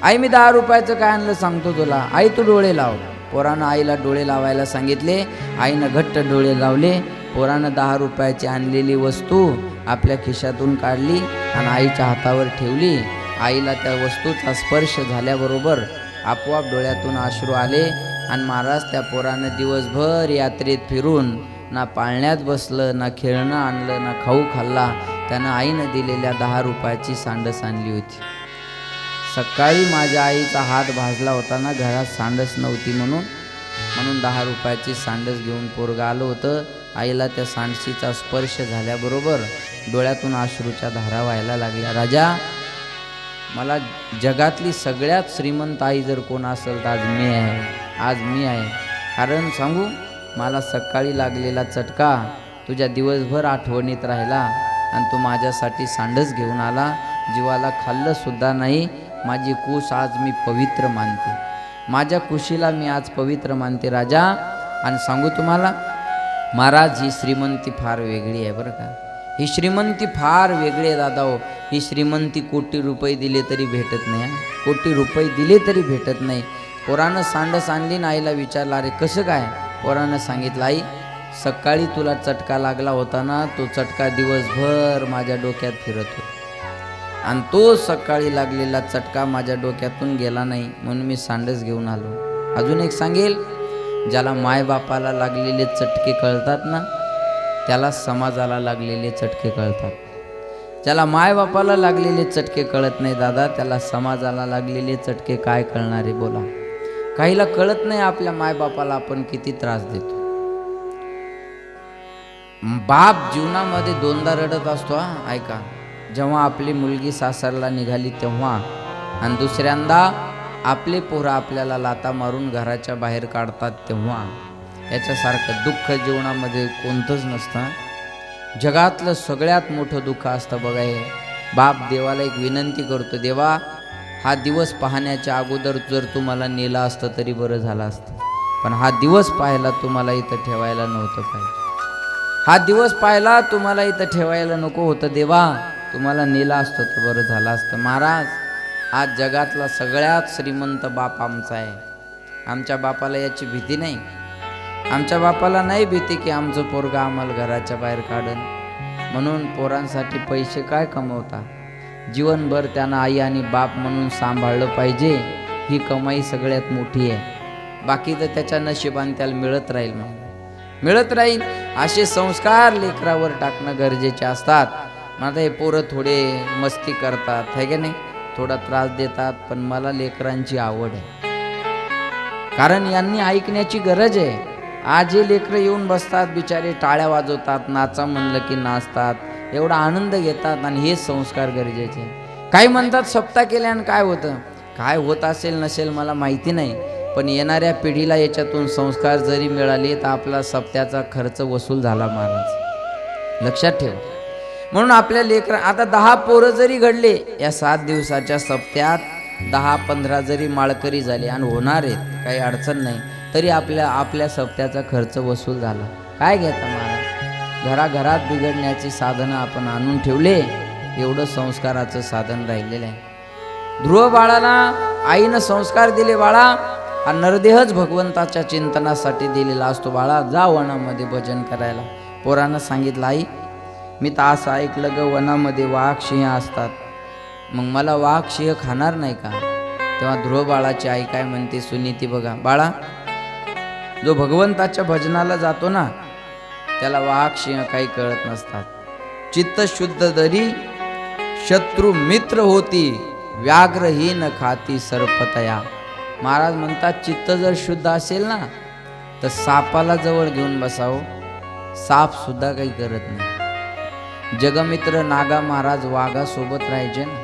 आई मी 10 रुपयाचं काय आणलं सांगतो तुला. आई तू डोळे लाव. पोरानं आईला डोळे लावायला सांगितले. आईनं घट्ट डोळे लावले. पोरानं 10 रुपयाची आणलेली वस्तू आपल्या खिशातून काढली आणि आईच्या हातावर ठेवली. आईला त्या वस्तूचा स्पर्श झाल्याबरोबर आपोआप डोळ्यातून अश्रू आले. आणि महाराज त्या पोरानं दिवसभर यात्रेत फिरून ना पाळण्यात बसलं, ना खेळणं आणलं, ना खाऊ खाल्ला. त्यानं आईनं दिलेल्या 10 रुपयाची सांडस आणली होती. सकाळी माझ्या आईचा हात भाजला होता ना, घरात सांडस नव्हती म्हणून 10 रुपयाची सांडस घेऊन पोरगं आलं होतं. आईला त्या सांडशीचा स्पर्श झाल्याबरोबर डोळ्यातून अश्रूच्या धारा व्हायला लागल्या. राजा, मला जगातली सगळ्यात श्रीमंत आई जर कोण असेल तर आज मी आहे. आज मी आहे. कारण सांगू, मला सकाळी लागलेला चटका तुझ्या दिवसभर आठवणीत राहिला आणि तू माझ्यासाठी सांडस घेऊन आला. जीवाला खाल्लं सुद्धा नाही. माझी कुश आज मी पवित्र मानते. माझ्या कुशीला मी आज पवित्र मानते राजा. आणि सांगू तुम्हाला महाराज, ही श्रीमंती फार वेगळी आहे बरं का. ही श्रीमंती फार वेगळी आहे दादा हो. ही श्रीमंती कोटी रुपये दिले तरी भेटत नाही. कोटी रुपये दिले तरी भेटत नाही. पोरानं सांडस आणली ना, आईला विचारलं, अरे कसं काय? पोरानं सांगितलं, आई सकाळी तुला चटका लागला होता ना, तो चटका दिवसभर माझ्या डोक्यात फिरत होता आणि तो सकाळी लागलेला चटका माझ्या डोक्यातून गेला नाही म्हणून मी सांडस घेऊन आलो. अजून एक सांगेल, ज्याला मायबापाला लागलेले चटके कळतात ना, त्याला समाजाला लागलेले चटके कळतात. ज्याला मायबापाला लागलेले चटके कळत नाही दादा, त्याला समाजाला लागलेले चटके काय कळणारे बोला. काहीला कळत नाही आपल्या मायबापाला आपण किती त्रास देतो. बाप जीवनामध्ये 2दा रडत असतो. ऐका, जेव्हा आपली मुलगी सासरला निघाली तेव्हा, आणि दुसऱ्यांदा आपले पोरं आपल्याला लाता मारून घराच्या बाहेर काढतात तेव्हा. याच्यासारखं दुःख जीवनामध्ये कोणतंच नसतं. जगातलं सगळ्यात मोठं दुःख असतं बघा हे. बाप देवाला एक विनंती करतो, देवा हा दिवस पाहण्याच्या अगोदर जर तुम्हाला नेला असतं तरी बरं झालं असतं, पण हा दिवस पाहायला तुम्हाला इथं ठेवायला नव्हतं पाहिजे. हा दिवस पाहायला तुम्हाला इथं ठेवायला नको होतं देवा, तुम्हाला नेला असतं तर बरं झालं असतं. महाराज, आज जगातला सगळ्यात श्रीमंत बाप आमचा आहे. आमच्या बापाला याची भीती नाही. आमच्या बापाला नाही भीती की आमचं पोरगा आम्हाला घराच्या बाहेर काढन. म्हणून पोरांसाठी पैसे काय कमवता, जीवनभर त्यांना आई आणि बाप म्हणून सांभाळलं पाहिजे. ही कमाई सगळ्यात मोठी आहे. बाकी तर त्याच्या नशिबाने त्याला मिळत राहील, मिळत राहील. असे संस्कार लेकरावर टाकणं गरजेचे असतात. माझा हे पोरं थोडे मस्ती करतात है की नाही, थोडा त्रास देतात, पण मला लेकरांची आवड आहे. कारण यांनी ऐकण्याची गरज आहे. आज हे लेकरं येऊन बसतात, बिचारे टाळ्या वाजवतात, नाचा म्हणलं की नाचतात, एवढा आनंद घेतात, आणि हे संस्कार गरजेचे आहे. काही म्हणतात सप्ताह केल्यानं काय होतं, काय होत असेल नसेल मला माहिती नाही, पण येणाऱ्या पिढीला याच्यातून संस्कार जरी मिळाले तर आपला सप्त्याचा खर्च वसूल झाला महाराज, लक्षात ठेवा. म्हणून आपल्या लेकरा आता 10 पोरं जरी घडले या 7 दिवसाच्या सप्त्यात, 10-15 जरी माळकरी झाले आणि होणार आहेत, काही अडचण नाही, तरी आपल्या सप्त्याचा खर्च वसूल झाला. काय घेता महाराज, घराघरात बिघडण्याची साधनं आपण आणून ठेवले, एवढं संस्काराचं साधन राहिलेलं आहे. ध्रुव बाळाला आईनं संस्कार दिले, बाळा हा नरदेहच भगवंताच्या चिंतनासाठी दिलेला असतो, बाळा जा वनामध्ये भजन करायला. पोरानं सांगितलं, आई मी तर असं ऐकलं ग वनामध्ये वाघ सिंह असतात, मग मला वाघ सिंह खाणार नाही का? तेव्हा ध्रुव बाळाची आई काय म्हणते, सुनीती बघा बाळा, जो भगवंताच्या भजनाला जातो ना त्याला वाघ सिंह काही कळत नसतात. चित्त शुद्ध दरी शत्रू मित्र होती, व्याघ्रहीन खाती सर्पतया. महाराज म्हणतात चित्त जर शुद्ध असेल ना तर सापाला जवळ घेऊन बसावं, साप सुद्धा काही करत नाही. जगमित्र नागा महाराज वाघासोबत राहायचे ना.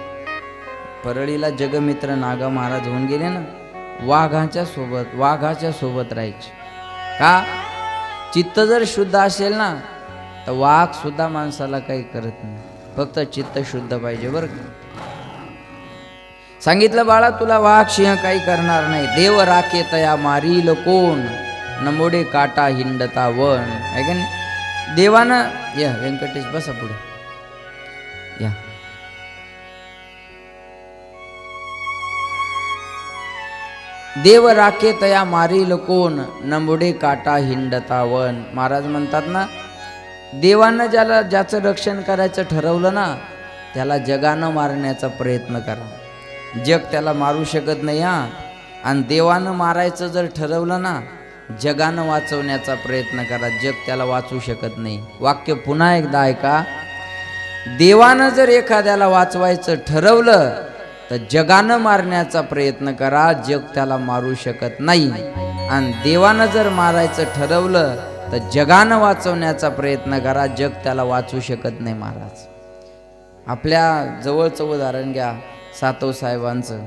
परळीला जगमित्र नागा महाराज होऊन गेले ना, वाघाच्या सोबत राहायचे. का? चित्त जर शुद्ध असेल ना तर वाघ सुद्धा माणसाला काही करत नाही, फक्त चित्त शुद्ध पाहिजे बरं का. सांगितलं बाळा तुला वाघ सिंह काही करणार नाही. देव राखे तया मारील कोण, नमोडे काटा हिंडता वन. आहे का नाही? देवानं या व्यंकटेश बसा पुढे या. देव राखे तया मारील कोण, नमुडे काटा हिंडता वन. महाराज म्हणतात ना, देवानं ज्याचं रक्षण करायचं ठरवलं ना त्याला जगानं मारण्याचा प्रयत्न करा. जग त्याला मारू शकत नाही हा. आणि देवानं मारायचं जर ठरवलं ना, जगानं वाचवण्याचा प्रयत्न करा. जग त्याला वाचवू शकत नाही. वाक्य पुन्हा एकदा ऐका. देवानं जर एखाद्याला वाचवायचं ठरवलं तर जगानं मारण्याचा प्रयत्न करा. जग त्याला मारू शकत नाही. आणि देवानं जर मारायचं ठरवलं तर जगानं वाचवण्याचा प्रयत्न करा. जग त्याला वाचवू शकत नाही. महाराज आपल्या जवळचं उदाहरण घ्या सातव साहेबांचं.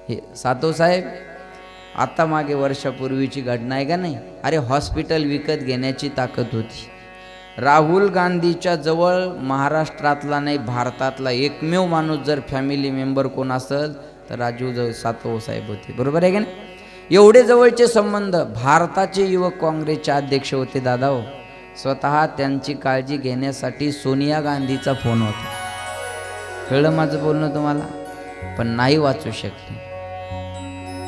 हे सातव साहेब आता मागे वर्षापूर्वीची घटना आहे का नाही. अरे हॉस्पिटल विकत घेण्याची ताकद होती. राहुल गांधीच्या जवळ महाराष्ट्रातला नाही भारतातला एकमेव माणूस जर फॅमिली मेंबर कोण असेल तर राजू सातव साहेब होते. बरोबर आहे का नाही. एवढे जवळचे संबंध. भारताचे युवक काँग्रेसचे अध्यक्ष होते दादा हो. स्वतः त्यांची काळजी घेण्यासाठी सोनिया गांधीचा फोन होता. कळलं माझं बोलणं तुम्हाला. पण नाही वाचू शकले.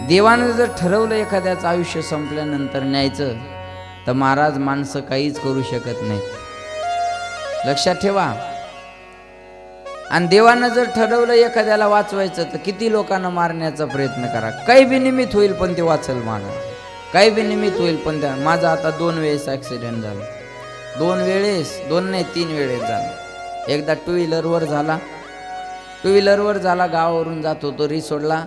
देवानं जर ठरवलं एखाद्याचं आयुष्य संपल्यानंतर न्यायचं तर महाराज माणसं काहीच करू शकत नाही. लक्षात ठेवा. आणि देवानं जर ठरवलं एखाद्याला वाचवायचं तर किती लोकांना मारण्याचा प्रयत्न करा. काही बी निमित्त होईल पण ते वाचल महाराज. काही बी निमित्त होईल पण त्या. माझा आता 2 वेळेस ॲक्सिडेंट झाला. 2 वेळेस, 2 नाही 3 वेळेस झाला. एकदा टू व्हीलरवर झाला. गावावरून जात होतो रिसोडला.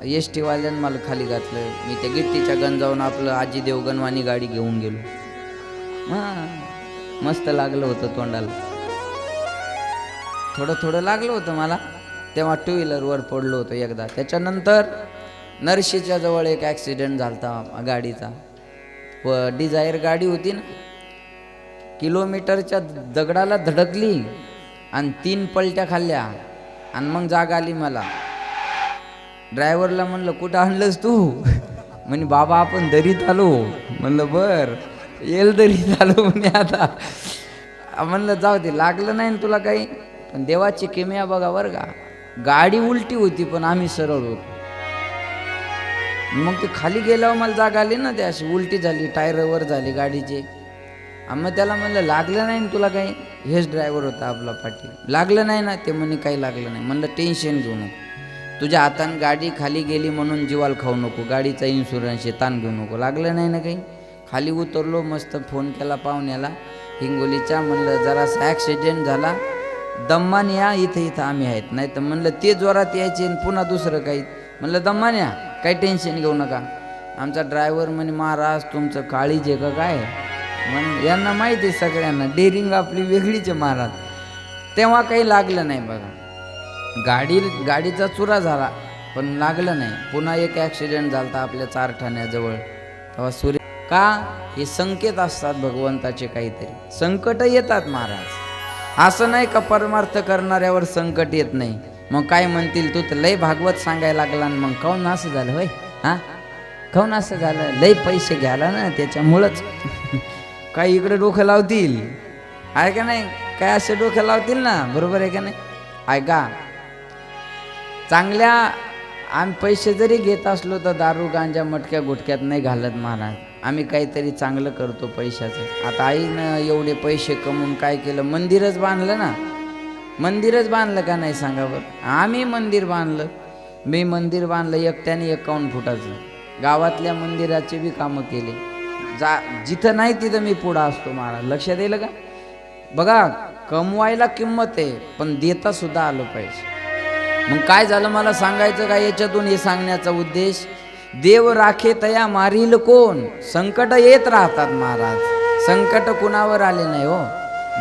एस टीवाल्यानं मला खाली घातलं. मी त्या गिट्टीच्या गंजावून आपलं आजी देवगणवाणी गाडी घेऊन गेलो. मस्त लागलं होतं तोंडाला. थोडं लागलं होतं मला. तेव्हा टू व्हीलरवर पडलो होतो एकदा. त्याच्यानंतर नरशीच्या जवळ एक ॲक्सिडेंट झाला गाडीचा. डिझायर गाडी होती ना, किलोमीटरच्या दगडाला धडकली आणि 3 पलट्या खाल्ल्या. आणि मग जाग आली मला. ड्रायव्हरला म्हणलं कुठं आणलंस तू. म्हणे बाबा आपण दरीत आलो. म्हणलं बर येल दरीत आलो म्हणे. आता म्हणलं जाऊ दे, लागलं नाही तुला काही. पण देवाची किमया बघा बरं का. गाडी उलटी होती पण आम्ही सरळ होतो. मग ते खाली गेल्यावर मला जाग आली ना, ते अशी उलटी झाली, टायरवर झाली गाडीची. मग त्याला म्हणलं लागलं नाही तुला काही. हेच ड्रायव्हर होता आपला पाटील. लागलं नाही ना. ते म्हणे काही लागलं नाही. म्हणलं टेन्शन घेऊ नको. तुझ्या हातानं गाडी खाली गेली म्हणून जीवाला खाऊ नको. गाडीचा इन्शुरन्स आहे, ताण घेऊ नको. लागलं नाही ना काही. खाली उतरलो, मस्त फोन केला पाहुण्याला हिंगोलीच्या. म्हणलं जरासा ॲक्सिडेंट झाला, दम्मान या, इथं आम्ही आहेत. नाही तर म्हणलं ते जोरात यायचे पुन्हा दुसरं काही. म्हणलं दम्मान या, काही टेन्शन घेऊ नका. आमचा ड्रायव्हर म्हणे महाराज तुमचं काळीज आहे का काय. म्हण यांना माहिती आहे सगळ्यांना, डेअरिंग आपली वेगळीच आहे महाराज. तेव्हा काही लागलं नाही बघा. गाडीचा चुरा झाला पण लागलं नाही. पुन्हा एक ॲक्सिडेंट झाला आपल्या चारठाण्याजवळ. तेव्हा सूर्य का हे संकेत असतात भगवंताचे. काहीतरी संकट येतात महाराज. असं नाही का परमार्थ करणाऱ्यावर संकट येत नाही. मग काय म्हणतील तू तर लय भागवत सांगायला लागला मग काऊन असं झालं होय. काऊन असं झालं. लय पैसे घ्यायला ना त्याच्यामुळंच. काही इकडे डोकं लावतील आहे का नाही. काय असे डोकं लावतील ना. बरोबर आहे का नाही. ऐका चांगल्या आम्ही पैसे जरी घेत असलो तर दारू गांजा मटक्या गुटक्यात नाही घालत महाराज. आम्ही काहीतरी चांगलं करतो पैशाचं. आता आईनं एवढे पैसे कमवून काय केलं. मंदिरच बांधलं ना. मंदिरच बांधलं का नाही सांगा बरं. आम्ही मंदिर बांधलं. मी मंदिर बांधलं एकट्याने 51 फुटाचं. गावातल्या मंदिराचे बी कामं केले. जिथं नाही तिथं मी पुढं असतो महाराज. लक्षात येईल का? बघा, कमवायला किंमत आहे पण देता सुद्धा आलं पाहिजे. मग काय झालं मला सांगायचं काय याच्यातून? हे सांगण्याचा उद्देश, देव राखे तया मारील कोण. संकट येत राहतात महाराज, संकट कुणावर आले नाही हो.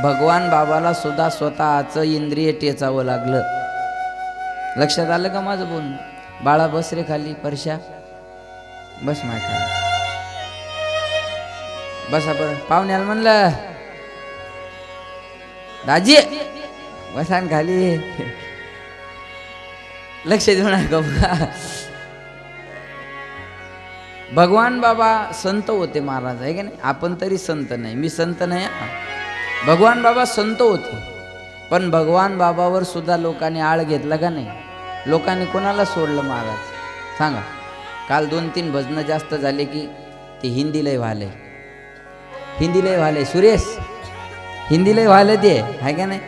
भगवान बाबाला सुद्धा स्वतःचं इंद्रिय टेचावं लागलं. लक्षात आलं का माझं बोलणं? बाळा बस रे खाली, परशा बस माझ्या खाली बसा बरं. पाहुण्याला म्हणलं दाजी बसा न खाली. लक्ष देऊ नका बघा. भगवान बाबा संत होते महाराज, आहे का नाही? आपण तरी संत नाही, मी संत नाही. भगवान बाबा संत होते, पण भगवान बाबावर सुद्धा लोकांनी आळ घेतला का नाही? लोकांनी कोणाला सोडलं महाराज सांगा? काल 2-3 भजनं जास्त झाले की ते हिंदीलाही व्हाले, हिंदीलाही व्हाले. सुरेश हिंदीलाही व्हाले ते, आहे का नाही?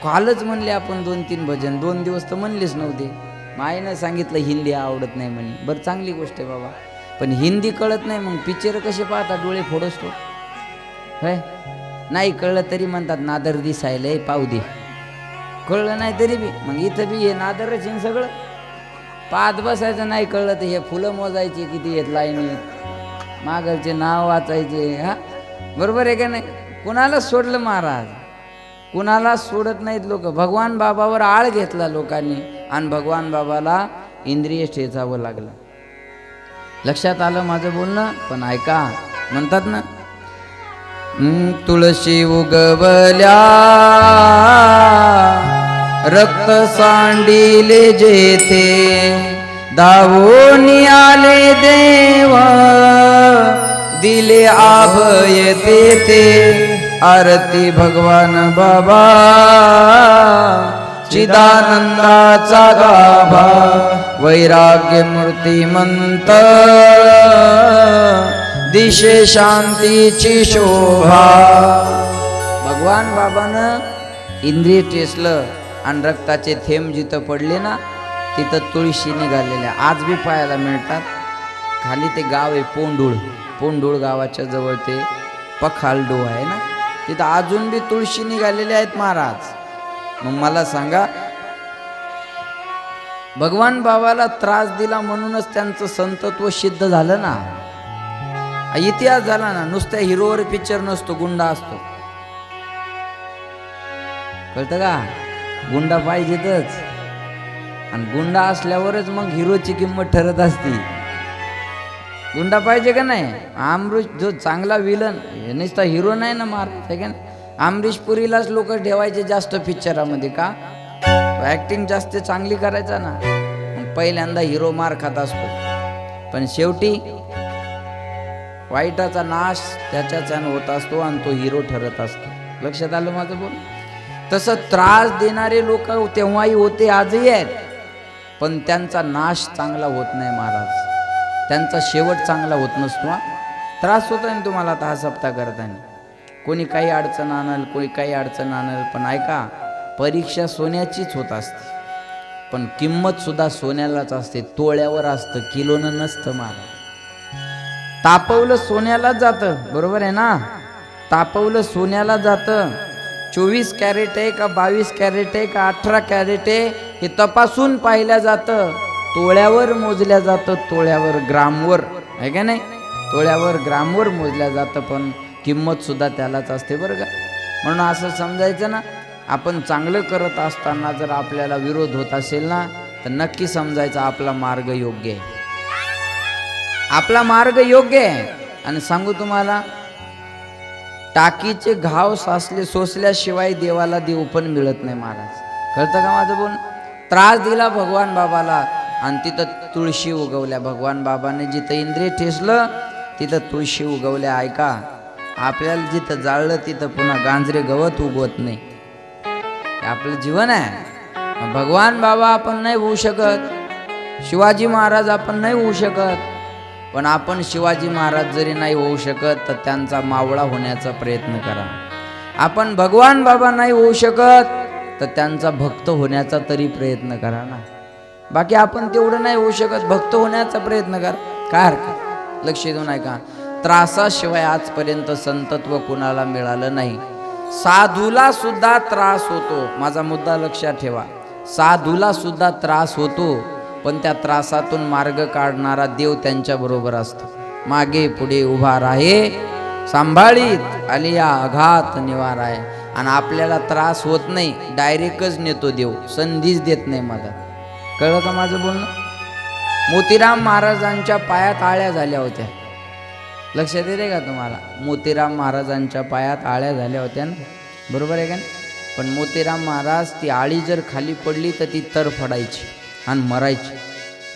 कालच म्हणले आपण 2-3 भजन, 2 दिवस तर म्हणलेच नव्हते. माईनं सांगितलं हिंदी आवडत नाही म्हणे. बरं, चांगली गोष्ट आहे बाबा, पण हिंदी कळत नाही मग पिक्चर कसे पाहता? डोळे फोडसतो होय. नाही कळलं तरी म्हणतात नादर दिसायलंय पाहू दे. कळलं नाही तरी बी मग इथं बी हे नादरच आहे सगळं. पाहत बसायचं. नाही कळलं तर हे फुलं मोजायचे किती आहेत लाईनीत, मागलचे नाव वाचायचे. हा बरोबर आहे का नाही? कुणाला सोडलं महाराज? कुणाला सोडत नाहीत लोक. भगवान बाबावर आळ घेतला लोकांनी आणि भगवान बाबाला इंद्रिय ठेचावं लागलं. लक्षात आलं माझं बोलणं? पण ऐका, म्हणतात ना तुळशी उगवल्या रक्त सांडिले जेथे, दावून आले देव दिले आभय तेथे. आरती भगवान बाबा चिदानंदाचा गाभा, वैराग्य मूर्तिमंत दिशे शांतीची शोभा. भगवान बाबानं इंद्रिय टेसलं आणि रक्ताचे थेंब जिथं पडले ना तिथं तुळशी निघालेल्या आज बी पाहायला मिळतात. खाली ते गाव आहे पोंडूळ, पोंडूळ गावाच्या जवळ ते पखालडो आहे ना, तिथं अजून बी तुळशी निघालेल्या आहेत महाराज. मग मला सांगा, भगवान बाबाला त्रास दिला म्हणूनच त्यांचं संतत्व सिद्ध झालं ना, इतिहास झाला ना. नुसत्या हिरोवर पिक्चर नसतो, गुंडा असतो. कळतं का? गुंडा पाहिजेतच, आणि गुंडा असल्यावरच मग हिरोची किंमत ठरत असती. गुंडा पाहिजे का नाही? अमरीश जो चांगला विलन, हे नुसता हिरो नाही ना महाराज, आहे का नाही? अमरीश पुरीलाच लोक ठेवायचे जास्त पिक्चरामध्ये का? ॲक्टिंग जास्त चांगली करायचा ना. मग पहिल्यांदा हिरो मार खात असतो, पण शेवटी वाईटाचा नाश त्याच्याच्यानं होत असतो आणि तो हिरो ठरत असतो. लक्षात आलं माझं बोल? तसं त्रास देणारे लोक तेव्हाही होते, आजही आहेत, पण त्यांचा नाश चांगला होत नाही महाराज. त्यांचा शेवट चांगला होत नसतो. त्रास होतो ना तुम्हाला आता हा सप्ताह करताना. कोणी काही अडचण आणल, कोणी काही अडचण आणल, पण ऐका, परीक्षा सोन्याचीच होत असते, पण किंमत सुद्धा सोन्यालाच असते. तोळ्यावर असतं, किलोनं नसतं महाराज. तापवलं सोन्यालाच जातं, बरोबर आहे ना? तापवलं सोन्याला जातं. 24 कॅरेट आहे का 22 कॅरेट आहे का 18 कॅरेट आहे हे तपासून पाहिलं जातं. तोळ्यावर मोजल्या जातं, तोळ्यावर ग्रामवर, आहे का नाही? तोळ्यावर ग्रामवर मोजल्या जातं, पण किंमत सुद्धा त्यालाच असते बरं का. म्हणून असं समजायचं ना, आपण चांगलं करत असताना जर आपल्याला विरोध होत असेल ना, तर नक्की समजायचं आपला मार्ग योग्य आहे, आपला मार्ग योग्य आहे. आणि सांगू तुम्हाला, टाकीचे घाव सोसल्याशिवाय देवाला देव पण मिळत नाही महाराज. कळतं का माझं बोल? त्रास दिला भगवान बाबाला आणि तिथं तुळशी उगवल्या. भगवान बाबाने जिथं इंद्रिय ठेसलं तिथं तुळशी उगवल्या. ऐका, आपल्याला जिथं जाळलं तिथं पुन्हा गांजरे गवत उगवत नाही. हे आपलं जीवन आहे. भगवान बाबा आपण नाही होऊ शकत, शिवाजी महाराज आपण नाही होऊ शकत, पण आपण शिवाजी महाराज जरी नाही होऊ शकत तर त्यांचा मावळा होण्याचा प्रयत्न करा. आपण भगवान बाबा नाही होऊ शकत तर त्यांचा भक्त होण्याचा तरी प्रयत्न करा ना. बाकी आपण तेवढं नाही होऊ शकत, भक्त होण्याचा प्रयत्न करा, काय हरकत. लक्ष देऊन ऐका, त्रासाशिवाय आजपर्यंत संतत्व कुणाला मिळालं नाही. साधूला सुद्धा त्रास होतो, माझा मुद्दा लक्षात ठेवा. साधूला सुद्धा त्रास होतो, पण त्या त्रासातून मार्ग काढणारा देव त्यांच्या बरोबर असतो. मागे पुढे उभा राहे, सांभाळीत आलिया आघात निवार आहे. आणि आपल्याला त्रास होत नाही, डायरेक्टच नेतो देव, संधीच देत नाही. मला कळलं का माझं बोलणं? मोतीराम महाराजांच्या पायात आळ्या झाल्या होत्या, लक्षात येते का तुम्हाला? मोतीराम महाराजांच्या पायात आळ्या झाल्या होत्या ना, बरोबर आहे का? पण मोतीराम महाराज, ती आळी जर खाली पडली तर ती तरफडायची आणि मरायची,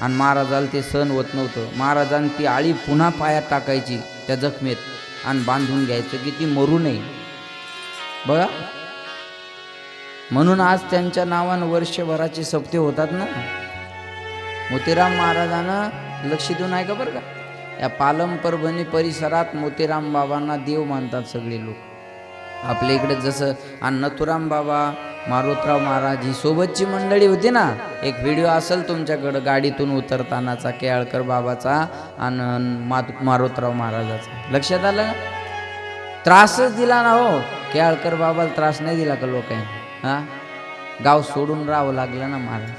आणि महाराजाला ते सहन होत नव्हतं. महाराजांनी ती आळी पुन्हा पायात टाकायची त्या जखमेत आणि बांधून घ्यायचं की ती मरू नये. बघा, म्हणून आज त्यांच्या नावानं वर्षभराचे सप्ते होतात ना. मोतीराम महाराजांना लक्ष देऊन आहे का बरं का? या पालम परभणी परिसरात मोतीराम बाबांना देव मानतात सगळे लोक. आपल्या इकडे जसं आणि नथुराम बाबा, मारुतराव महाराज ही सोबतची मंडळी होती ना. एक व्हिडिओ असेल तुमच्याकडं गाडीतून उतरतानाचा, केळकर बाबाचा आणि मारुतराव महाराजाचा. लक्षात आलं का? त्रासच दिला ना हो. केळकर बाबाला त्रास नाही दिला का लोकांनी? हां, गाव सोडून राहावं लागलं ना महाराज,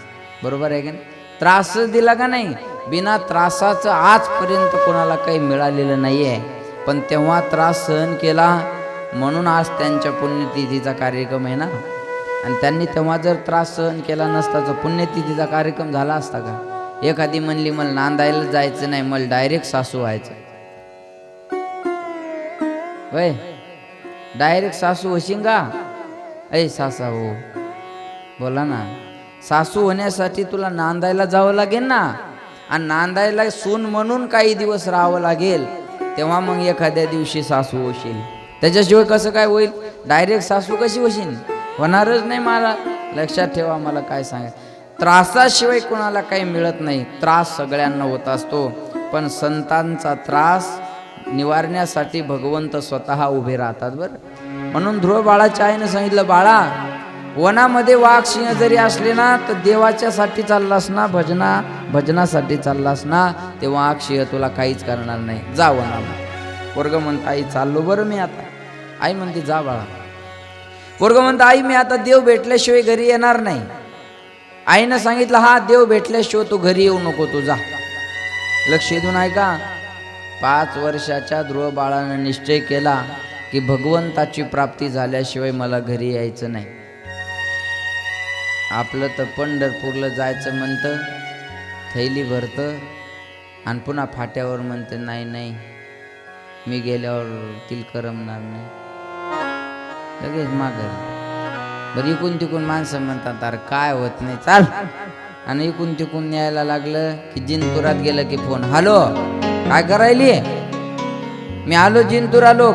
बरोबर आहे का नाही? त्रासच दिला का नाही? बिना त्रासाचं आजपर्यंत कोणाला काही मिळालेलं नाही आहे, पण तेव्हा त्रास सहन केला म्हणून आज त्यांच्या पुण्यतिथीचा कार्यक्रम आहे ना. आणि त्यांनी तेव्हा जर त्रास सहन केला नसता तर पुण्यतिथीचा कार्यक्रम झाला असता का? एखादी म्हणली मला नांदायला जायचं नाही, मला डायरेक्ट सासू व्हायचं. वय डायरेक्ट सासू होशील का? ऐ सासा हो, बोला ना. सासू होण्यासाठी तुला नांदायला जावं लागेल ना, आणि नांदायला सून म्हणून काही दिवस राहावं लागेल, तेव्हा मग एखाद्या दिवशी सासू होशील. त्याच्याशिवाय कसं काय होईल? डायरेक्ट सासू कशी होशील? होणारच नाही. मला लक्षात ठेवा, मला काय सांगा, त्रासाशिवाय कोणाला काही मिळत नाही. त्रास सगळ्यांना होत असतो, पण संतांचा त्रास निवारण्यासाठी भगवंत स्वतः उभे राहतात बरं. म्हणून ध्रुव बाळाच्या आईनं सांगितलं, बाळा वनामध्ये वाघ सिंह जरी असले ना तर देवाच्यासाठी चाललास ना, भजनासाठी चाललास ना, ते वाघ सिंह तुला काहीच करणार नाही. जा वनामध्ये. पोरग म्हणतं आई चाललो बरं मी आता. आई म्हणते जा बाळा. पोरग म्हणतं आई मी आता देव भेटल्याशिवाय घरी येणार नाही. आईनं सांगितलं हा देव भेटल्याशिवाय तू घरी येऊ नको, तू जा. लक्ष देऊन ऐका. 5 वर्षाच्या ध्रुव बाळानं निश्चय केला की भगवंताची प्राप्ती झाल्याशिवाय मला घरी यायचं नाही. आपलं तर पंढरपूरला जायचं म्हणतं, थैली भरतं आणि पुन्हा फाट्यावर म्हणतं नाही नाही मी गेल्यावर तिला करमणार नाही, लगेच माघारी. बरं इकून तिकून माणसं म्हणतात अरे काय होत नाही चाल, आणि इकून तिकून न्यायला लागलं की जिंतुरात गेलं की फोन, हॅलो काय करायली? मी आलो जिंतूर आलो.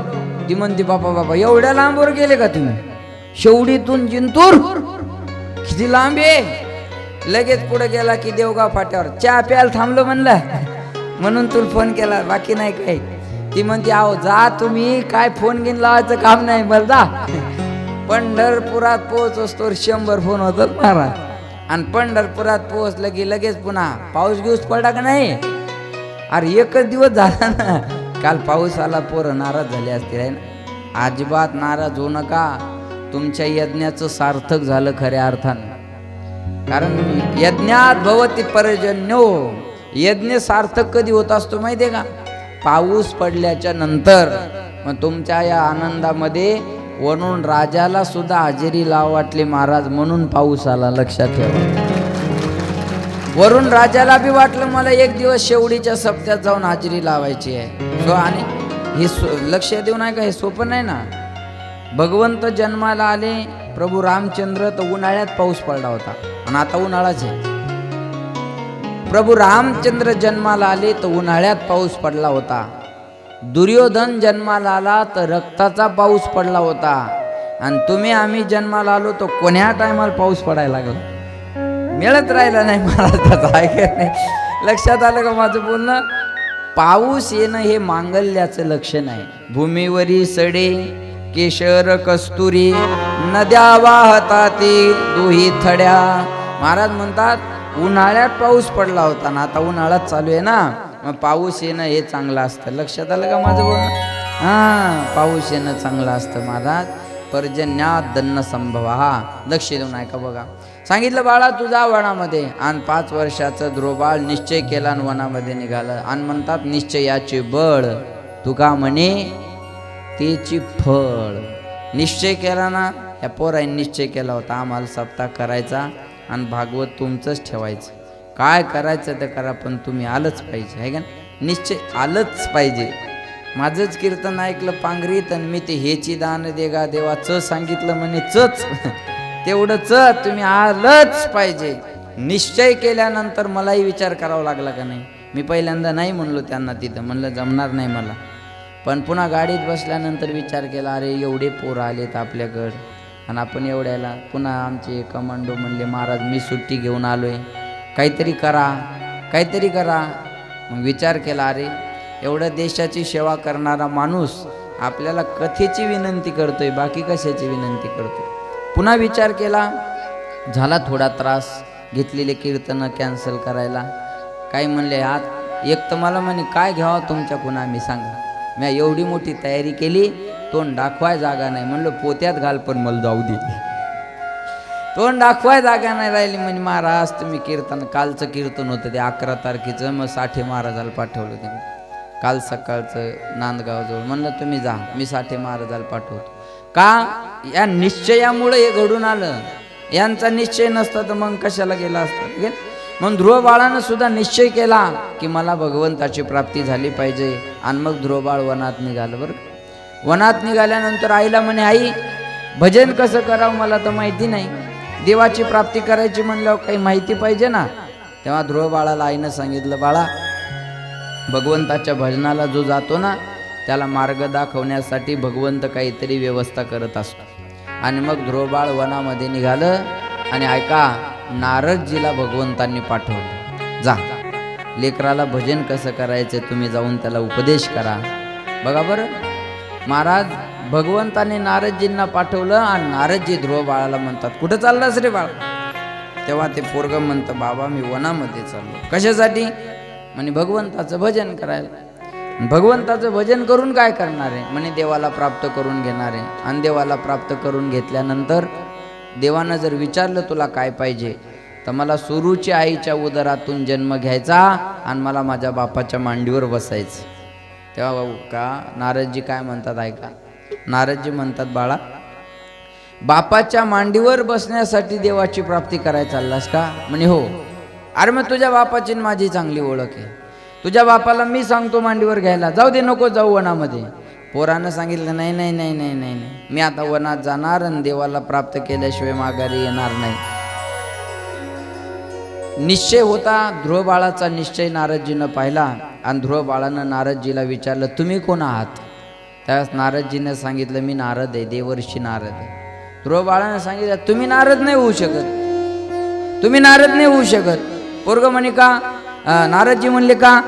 ती म्हणते बापा बापा एवढ्या लांबवर गेले का तुम्ही? शेवडीतून जिंतूर किती लांब आहे? लगेच पुढे गेला की देवगाव फाट्यावर चहा प्यायला थांबलो म्हणलं म्हणून तुला फोन केला, बाकी नाही काही. ती म्हणते आहो जा तुम्ही, काय फोन घेऊन लावायचं काम नाही मला, जा. पंढरपुरात पोहोचतो 100 फोन होतात महाराज. आणि पंढरपुरात पोहोचलं की लगेच पुन्हा पाऊस गिऊस पडला का नाही? अरे एकच दिवस झाला ना, काल पाऊस आला, पोरं नाराज झाले असतील आहे ना. अजिबात नाराज होऊ नका, तुमच्या यज्ञाचं सार्थक झालं खऱ्या अर्थानं. कारण यज्ञात भवती पर्जन्यो, यज्ञ सार्थक कधी होत असतो माहिती आहे का? पाऊस पडल्याच्या नंतर. मग तुमच्या या आनंदामध्ये वरून राजाला सुद्धा हजेरी लाव वाटली महाराज, म्हणून पाऊस आला. लक्षात ठेवा. वरून राजाला बी वाटलं मला एक दिवस शेवडीच्या सप्त्यात जाऊन हजेरी लावायची आहे. आणि हे लक्ष देऊ नाही का, हे सोपं नाही ना. भगवंत जन्माला आले प्रभू रामचंद्र तर उन्हाळ्यात पाऊस पडला होता, आणि आता उन्हाळाच आहे. प्रभू रामचंद्र जन्माला आले तर उन्हाळ्यात पाऊस पडला होता. दुर्योधन जन्माला आला तर रक्ताचा पाऊस पडला होता. आणि तुम्ही आम्ही जन्माला आलो तर कोण्या टायमाला पाऊस पडायला लागला, मिळत राहिला नाही महाराजाचा. ऐकत नाही. लक्षात आलं का माझं बोलणं? पाऊस येणं हे मांगल्याचं लक्षण आहे. भूमीवरी सडे केशर कस्तुरी, नद्या वाहताती दुही थड्या. महाराज म्हणतात उन्हाळ्यात पाऊस पडला होता ना, आता उन्हाळ्यात चालू आहे ना, मग पाऊस येणं हे चांगलं असतं. लक्षात आलं का माझं बोलणं? हां, पाऊस येणं चांगलं असतं महाराज. पर्जन्यात दन्न संभव. हा लक्ष देऊन ऐका बघा. सांगितलं बाळा तू जा वनामध्ये. आणि 5 वर्षाचं ध्रुवबाळ निश्चय केला आणि वनामध्ये निघालं. आणि म्हणतात निश्चयाचे बळ तुका म्हणे तेची फळ. निश्चय केला ना, या पोरांनी निश्चय केला होता आम्हाला सप्ताह करायचा आणि भागवत तुमचंच ठेवायचं. काय करायचं ते करा, पण तुम्ही आलंच पाहिजे, आहे का? निश्चय आलंच पाहिजे. माझंच कीर्तन ऐकलं पांगरीत आणि मी ते हेची दान देगा देवा च सांगितलं म्हणे चच तेवढं च तुम्ही आलंच पाहिजे. निश्चय केल्यानंतर मलाही विचार करावा लागला का नाही. मी पहिल्यांदा नाही म्हणलो त्यांना तिथं, म्हणलं जमणार नाही मला. पण पुन्हा गाडीत बसल्यानंतर विचार केला, अरे एवढे पोरं आलेत आपल्याकडं आणि आपण एवढ्याला. पुन्हा आमचे कमांडो म्हणले महाराज मी सुट्टी घेऊन आलोय, काहीतरी करा काहीतरी करा. मग विचार केला, अरे एवढं देशाची सेवा करणारा माणूस आपल्याला कथेची विनंती करतोय, बाकी कशाची विनंती करतोय. पुन्हा विचार केला, झाला थोडा त्रास, घेतलेले कीर्तनं कॅन्सल करायला. काही म्हणले आत एक तर मला म्हणे काय घ्यावं तुमच्याकडून आम्ही सांगा. मी एवढी मोठी तयारी केली, तोंड दाखवाय जागा नाही. म्हणलं पोत्यात घाल पण मला जाऊ दे. तोंड दाखवाय जागा नाही राहिली. म्हणजे महाराज तुम्ही कीर्तन, कालचं कीर्तन होतं ते 11 तारखेचं, मग साठे महाराजाला पाठवलं ते काल सकाळचं नांदगावजवळ. म्हणलं तुम्ही जा, मी साठे महाराजाला पाठवतो. का? या निश्चयामुळे हे घडून आलं. यांचा निश्चय नसता तर मग कशाला गेला असता. मग ध्रुव बाळानं सुद्धा निश्चय केला की मला भगवंताची प्राप्ती झाली पाहिजे. आणि मग ध्रुव बाळ वनात निघालं. बरं, वनात निघाल्यानंतर आईला म्हणे आई भजन कसं करावं मला तर माहिती नाही. देवाची प्राप्ती करायची म्हणल्यावर काही माहिती पाहिजे ना. तेव्हा ध्रुव बाळाला आईनं सांगितलं, बाळा भगवंताच्या भजनाला जो जातो ना त्याला मार्ग दाखवण्यासाठी भगवंत काहीतरी व्यवस्था करत असतो. आणि मग ध्रुव बाळ वनामध्ये निघालं. आणि ऐका, नारदजीला भगवंतांनी पाठवलं, जा लेकराला भजन कसं करायचं तुम्ही जाऊन त्याला उपदेश करा. बघा बरं, महाराज भगवंताने नारदजींना पाठवलं. आणि नारदजी ध्रुव बाळाला म्हणतात, कुठं चाललास रे बाळ? तेव्हा ते पोरगं म्हणतं, बाबा मी वनामध्ये चाललो. कशासाठी? म्हणे भगवंताचं भजन करायला. भगवंताचं भजन करून काय करणार आहे? म्हणे देवाला प्राप्त करून घेणार आहे. आणि देवाला प्राप्त करून घेतल्यानंतर देवानं जर विचारलं तुला काय पाहिजे, तर मला सुरूच्या आईच्या उदरातून जन्म घ्यायचा आणि मला माझ्या बापाच्या मांडीवर बसायचं. तेव्हा का नारदजी काय म्हणतात ऐका. नारदजी म्हणतात, बाळा बापाच्या मांडीवर बसण्यासाठी देवाची प्राप्ती करायला चाललास का? म्हणे हो. अरे मग तुझ्या बापाची माझी चांगली ओळख आहे. तुझ्या बापाला मी सांगतो मांडीवर घ्यायला. जाऊ दे, नको जाऊ वनामध्ये. पोरानं सांगितलं, नाही नाही नाही नाही नाही नाही, मी आता वनात जाणार आणि देवाला प्राप्त केल्याशिवाय माघारी येणार नाही. निश्चय होता ध्रुव बाळाचा. निश्चय नारदजीनं पाहिला. आणि ध्रुव बाळानं नारदजीला विचारलं, तुम्ही कोण आहात? त्यावेळेस नारदजीनं सांगितलं, मी नारद आहे, देवर्षी नारद आहे. ध्रुव बाळानं सांगितलं, तुम्ही नारद नाही होऊ शकत, तुम्ही नारद नाही होऊ शकत. पोरगं म्हणे का? नारदजी म्हणले का?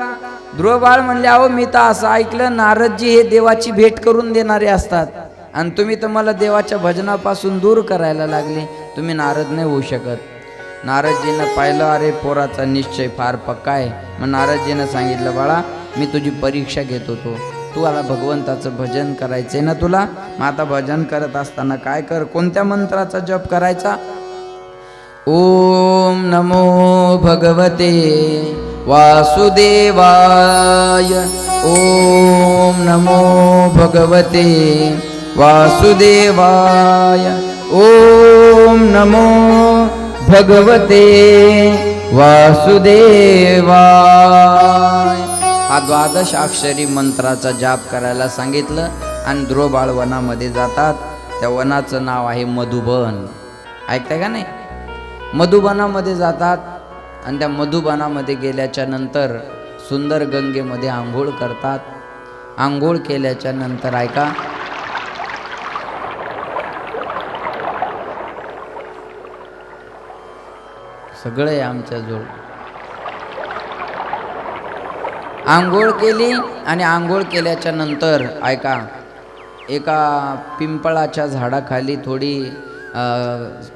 ध्रुव बाळ म्हणले, अहो मी तर असं ऐकलं नारदजी हे देवाची भेट करून देणारे असतात आणि तुम्ही तर मला देवाच्या भजनापासून दूर करायला लागले, तुम्ही नारद नाही होऊ शकत. नारदजीनं पाहिलं, अरे पोराचा निश्चय फार पक्का आहे. मग नारदजीनं सांगितलं, बाळा मी तुझी परीक्षा घेत होतो, तू आला भगवंताचं भजन करायचंय ना तुला. मग आता भजन करत असताना काय कर, कोणत्या मंत्राचा जप करायचा? ओम नमो भगवते वासुदेवाय. ओम नमो भगवते वासुदेवाय. ओम नमो भगवते वासुदेवाय. हा 12 अक्षरी मंत्राचा जाप करायला सांगितलं. आणि ध्रुव बाळ वनामध्ये जातात. त्या वनाचं नाव आहे मधुबन. ऐकताय का नाही? मधुबनामध्ये जातात. आणि त्या मधुबनामध्ये गेल्याच्या नंतर सुंदर गंगेमध्ये आंघोळ करतात. आंघोळ केल्याच्या नंतर ऐका, सगळं आहे आमच्याजवळ. आंघोळ केली. आणि आंघोळ केल्याच्या नंतर ऐका, एका पिंपळाच्या झाडाखाली थोडी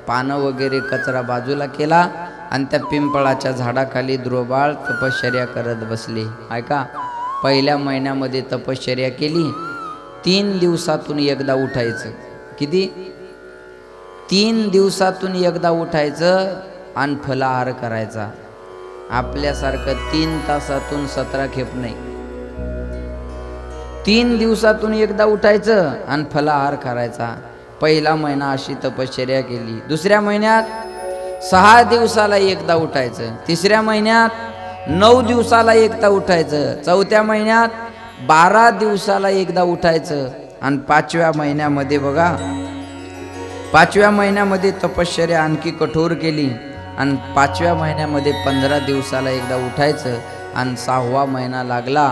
पानं वगैरे कचरा बाजूला केला. आणि त्या पिंपळाच्या झाडाखाली ध्रुवबाळ तपश्चर्या करत बसले. ऐका, पहिल्या महिन्यामध्ये तपश्चर्या केली. 3 दिवसातून एकदा उठायचं. किती? 3 दिवसातून एकदा उठायचं आणि फलाहार करायचा. आपल्यासारखं 3 तासातून 17 खेप नाही. 3 दिवसातून एकदा उठायचं आणि फलाहार करायचा. पहिला महिना अशी तपश्चर्या केली. दुसऱ्या महिन्यात 6 दिवसाला एकदा उठायचं. तिसऱ्या महिन्यात 9 दिवसाला एकदा उठायचं. चौथ्या महिन्यात 12 दिवसाला एकदा उठायचं. आणि 5व्या महिन्यामध्ये बघा, 5व्या महिन्यामध्ये तपश्चर्या आणखी कठोर केली आणि 5व्या महिन्यामध्ये 15 दिवसाला एकदा उठायचं. आणि 6वा महिना लागला.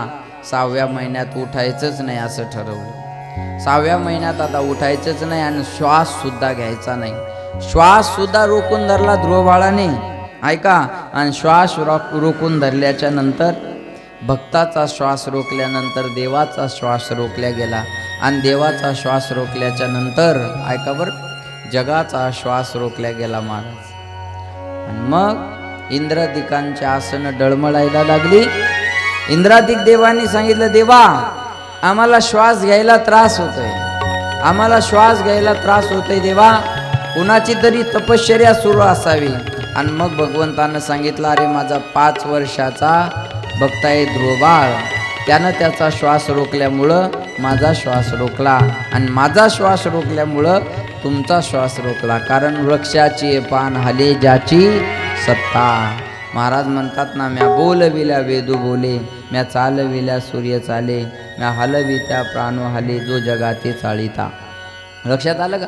6व्या महिन्यात उठायचंच नाही असं ठरवलं. 6व्या महिन्यात आता उठायचंच नाही आणि श्वास सुद्धा घ्यायचा नाही. श्वास सुद्धा रोखून धरला ध्रुवबाळाने. ऐका, आणि श्वास रोखून धरल्याच्या नंतर भक्ताचा श्वास रोखल्यानंतर देवाचा श्वास रोखल्या गेला. आणि देवाचा श्वास रोखल्याच्या नंतर ऐका बरं, जगाचा श्वास रोखल्या गेला महाराज. आणि मग इंद्रादिकांची आसनं डळमळायला लागली. इंद्रादिक देवांनी सांगितलं, देवा आम्हाला श्वास घ्यायला त्रास होतोय, आम्हाला श्वास घ्यायला त्रास होतोय देवा, कुणाची तरी तपश्चर्या सुरू असावी. आणि मग भगवंतानं सांगितलं, अरे माझा 5 वर्षाचा भक्त आहे ध्रुवबाळ, त्यानं त्याचा श्वास रोखल्यामुळं माझा श्वास रोखला आणि माझा श्वास रोखल्यामुळं तुमचा श्वास रोखला. कारण वृक्षाची पान हले ज्याची सत्ता. महाराज म्हणतात ना, म्या बोलविल्या वेदू बोले, म्या चालविल्या सूर्य चाले, म्या हलवित्या प्राण हले जो जगाते चाळीता. लक्षात आलं का?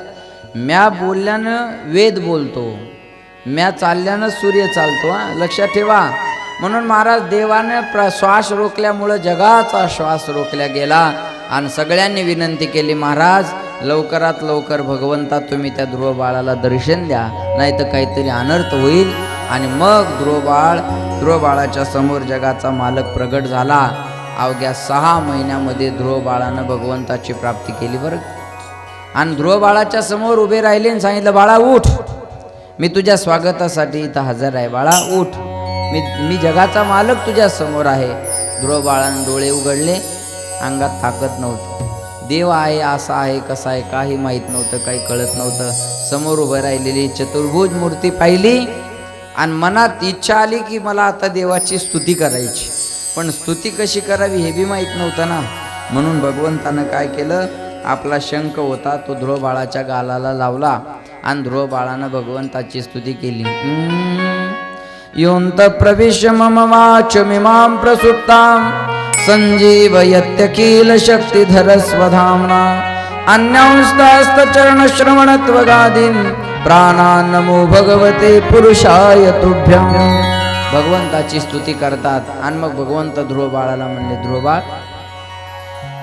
म्या बोलल्यानं वेद बोलतो, म्या चालल्यानं सूर्य चालतो. लक्षात ठेवा. म्हणून महाराज देवाने श्वास रोखल्यामुळं जगाचा श्वास रोखल्या गेला. आणि सगळ्यांनी विनंती केली, महाराज लवकरात लवकर भगवंता तुम्ही त्या ध्रुवबाळाला दर्शन द्या, नाही तर काहीतरी अनर्थ होईल. आणि मग ध्रुवबाळाच्या समोर जगाचा मालक प्रगट झाला. अवघ्या 6 महिन्यामध्ये ध्रुवबाळानं भगवंताची प्राप्ती केली बरं. आणि ध्रुवबाळाच्या समोर उभे राहिले आणि सांगितलं, बाळा उठ, मी तुझ्या स्वागतासाठी इथं हजर आहे. बाळा उठ, मी जगाचा मालक तुझ्या समोर आहे. ध्रुवबाळानं डोळे उघडले. अंगात ताकद नव्हती. देव आहे, असा आहे, कसा आहे काही माहीत नव्हतं, काही कळत नव्हतं. समोर उभं राहिलेली चतुर्भुज मूर्ती पाहिली आणि मनात इच्छा आली की मला आता देवाची स्तुती करायची. पण स्तुती कशी करावी हे बी माहीत नव्हतं ना. म्हणून भगवंतानं काय केलं, आपला शंख होता तो ध्रुवबाळाच्या गालाला लावला आणि ध्रुवबाळानं भगवंताची स्तुती केली. योंत प्रविश्य मम वाचमिमां प्रसुप्तां संजीवयत्यखिल शक्तिधर स्वधाम्ना अन्यांस्तास्त चरण श्रवणत्वगादीन् प्राणान् नमो भगवते पुरुषाय तुभ्यं. भगवंताची स्तुती करतात. आणि मग भगवंत ध्रुवबाळाला म्हणले, ध्रुवबाळ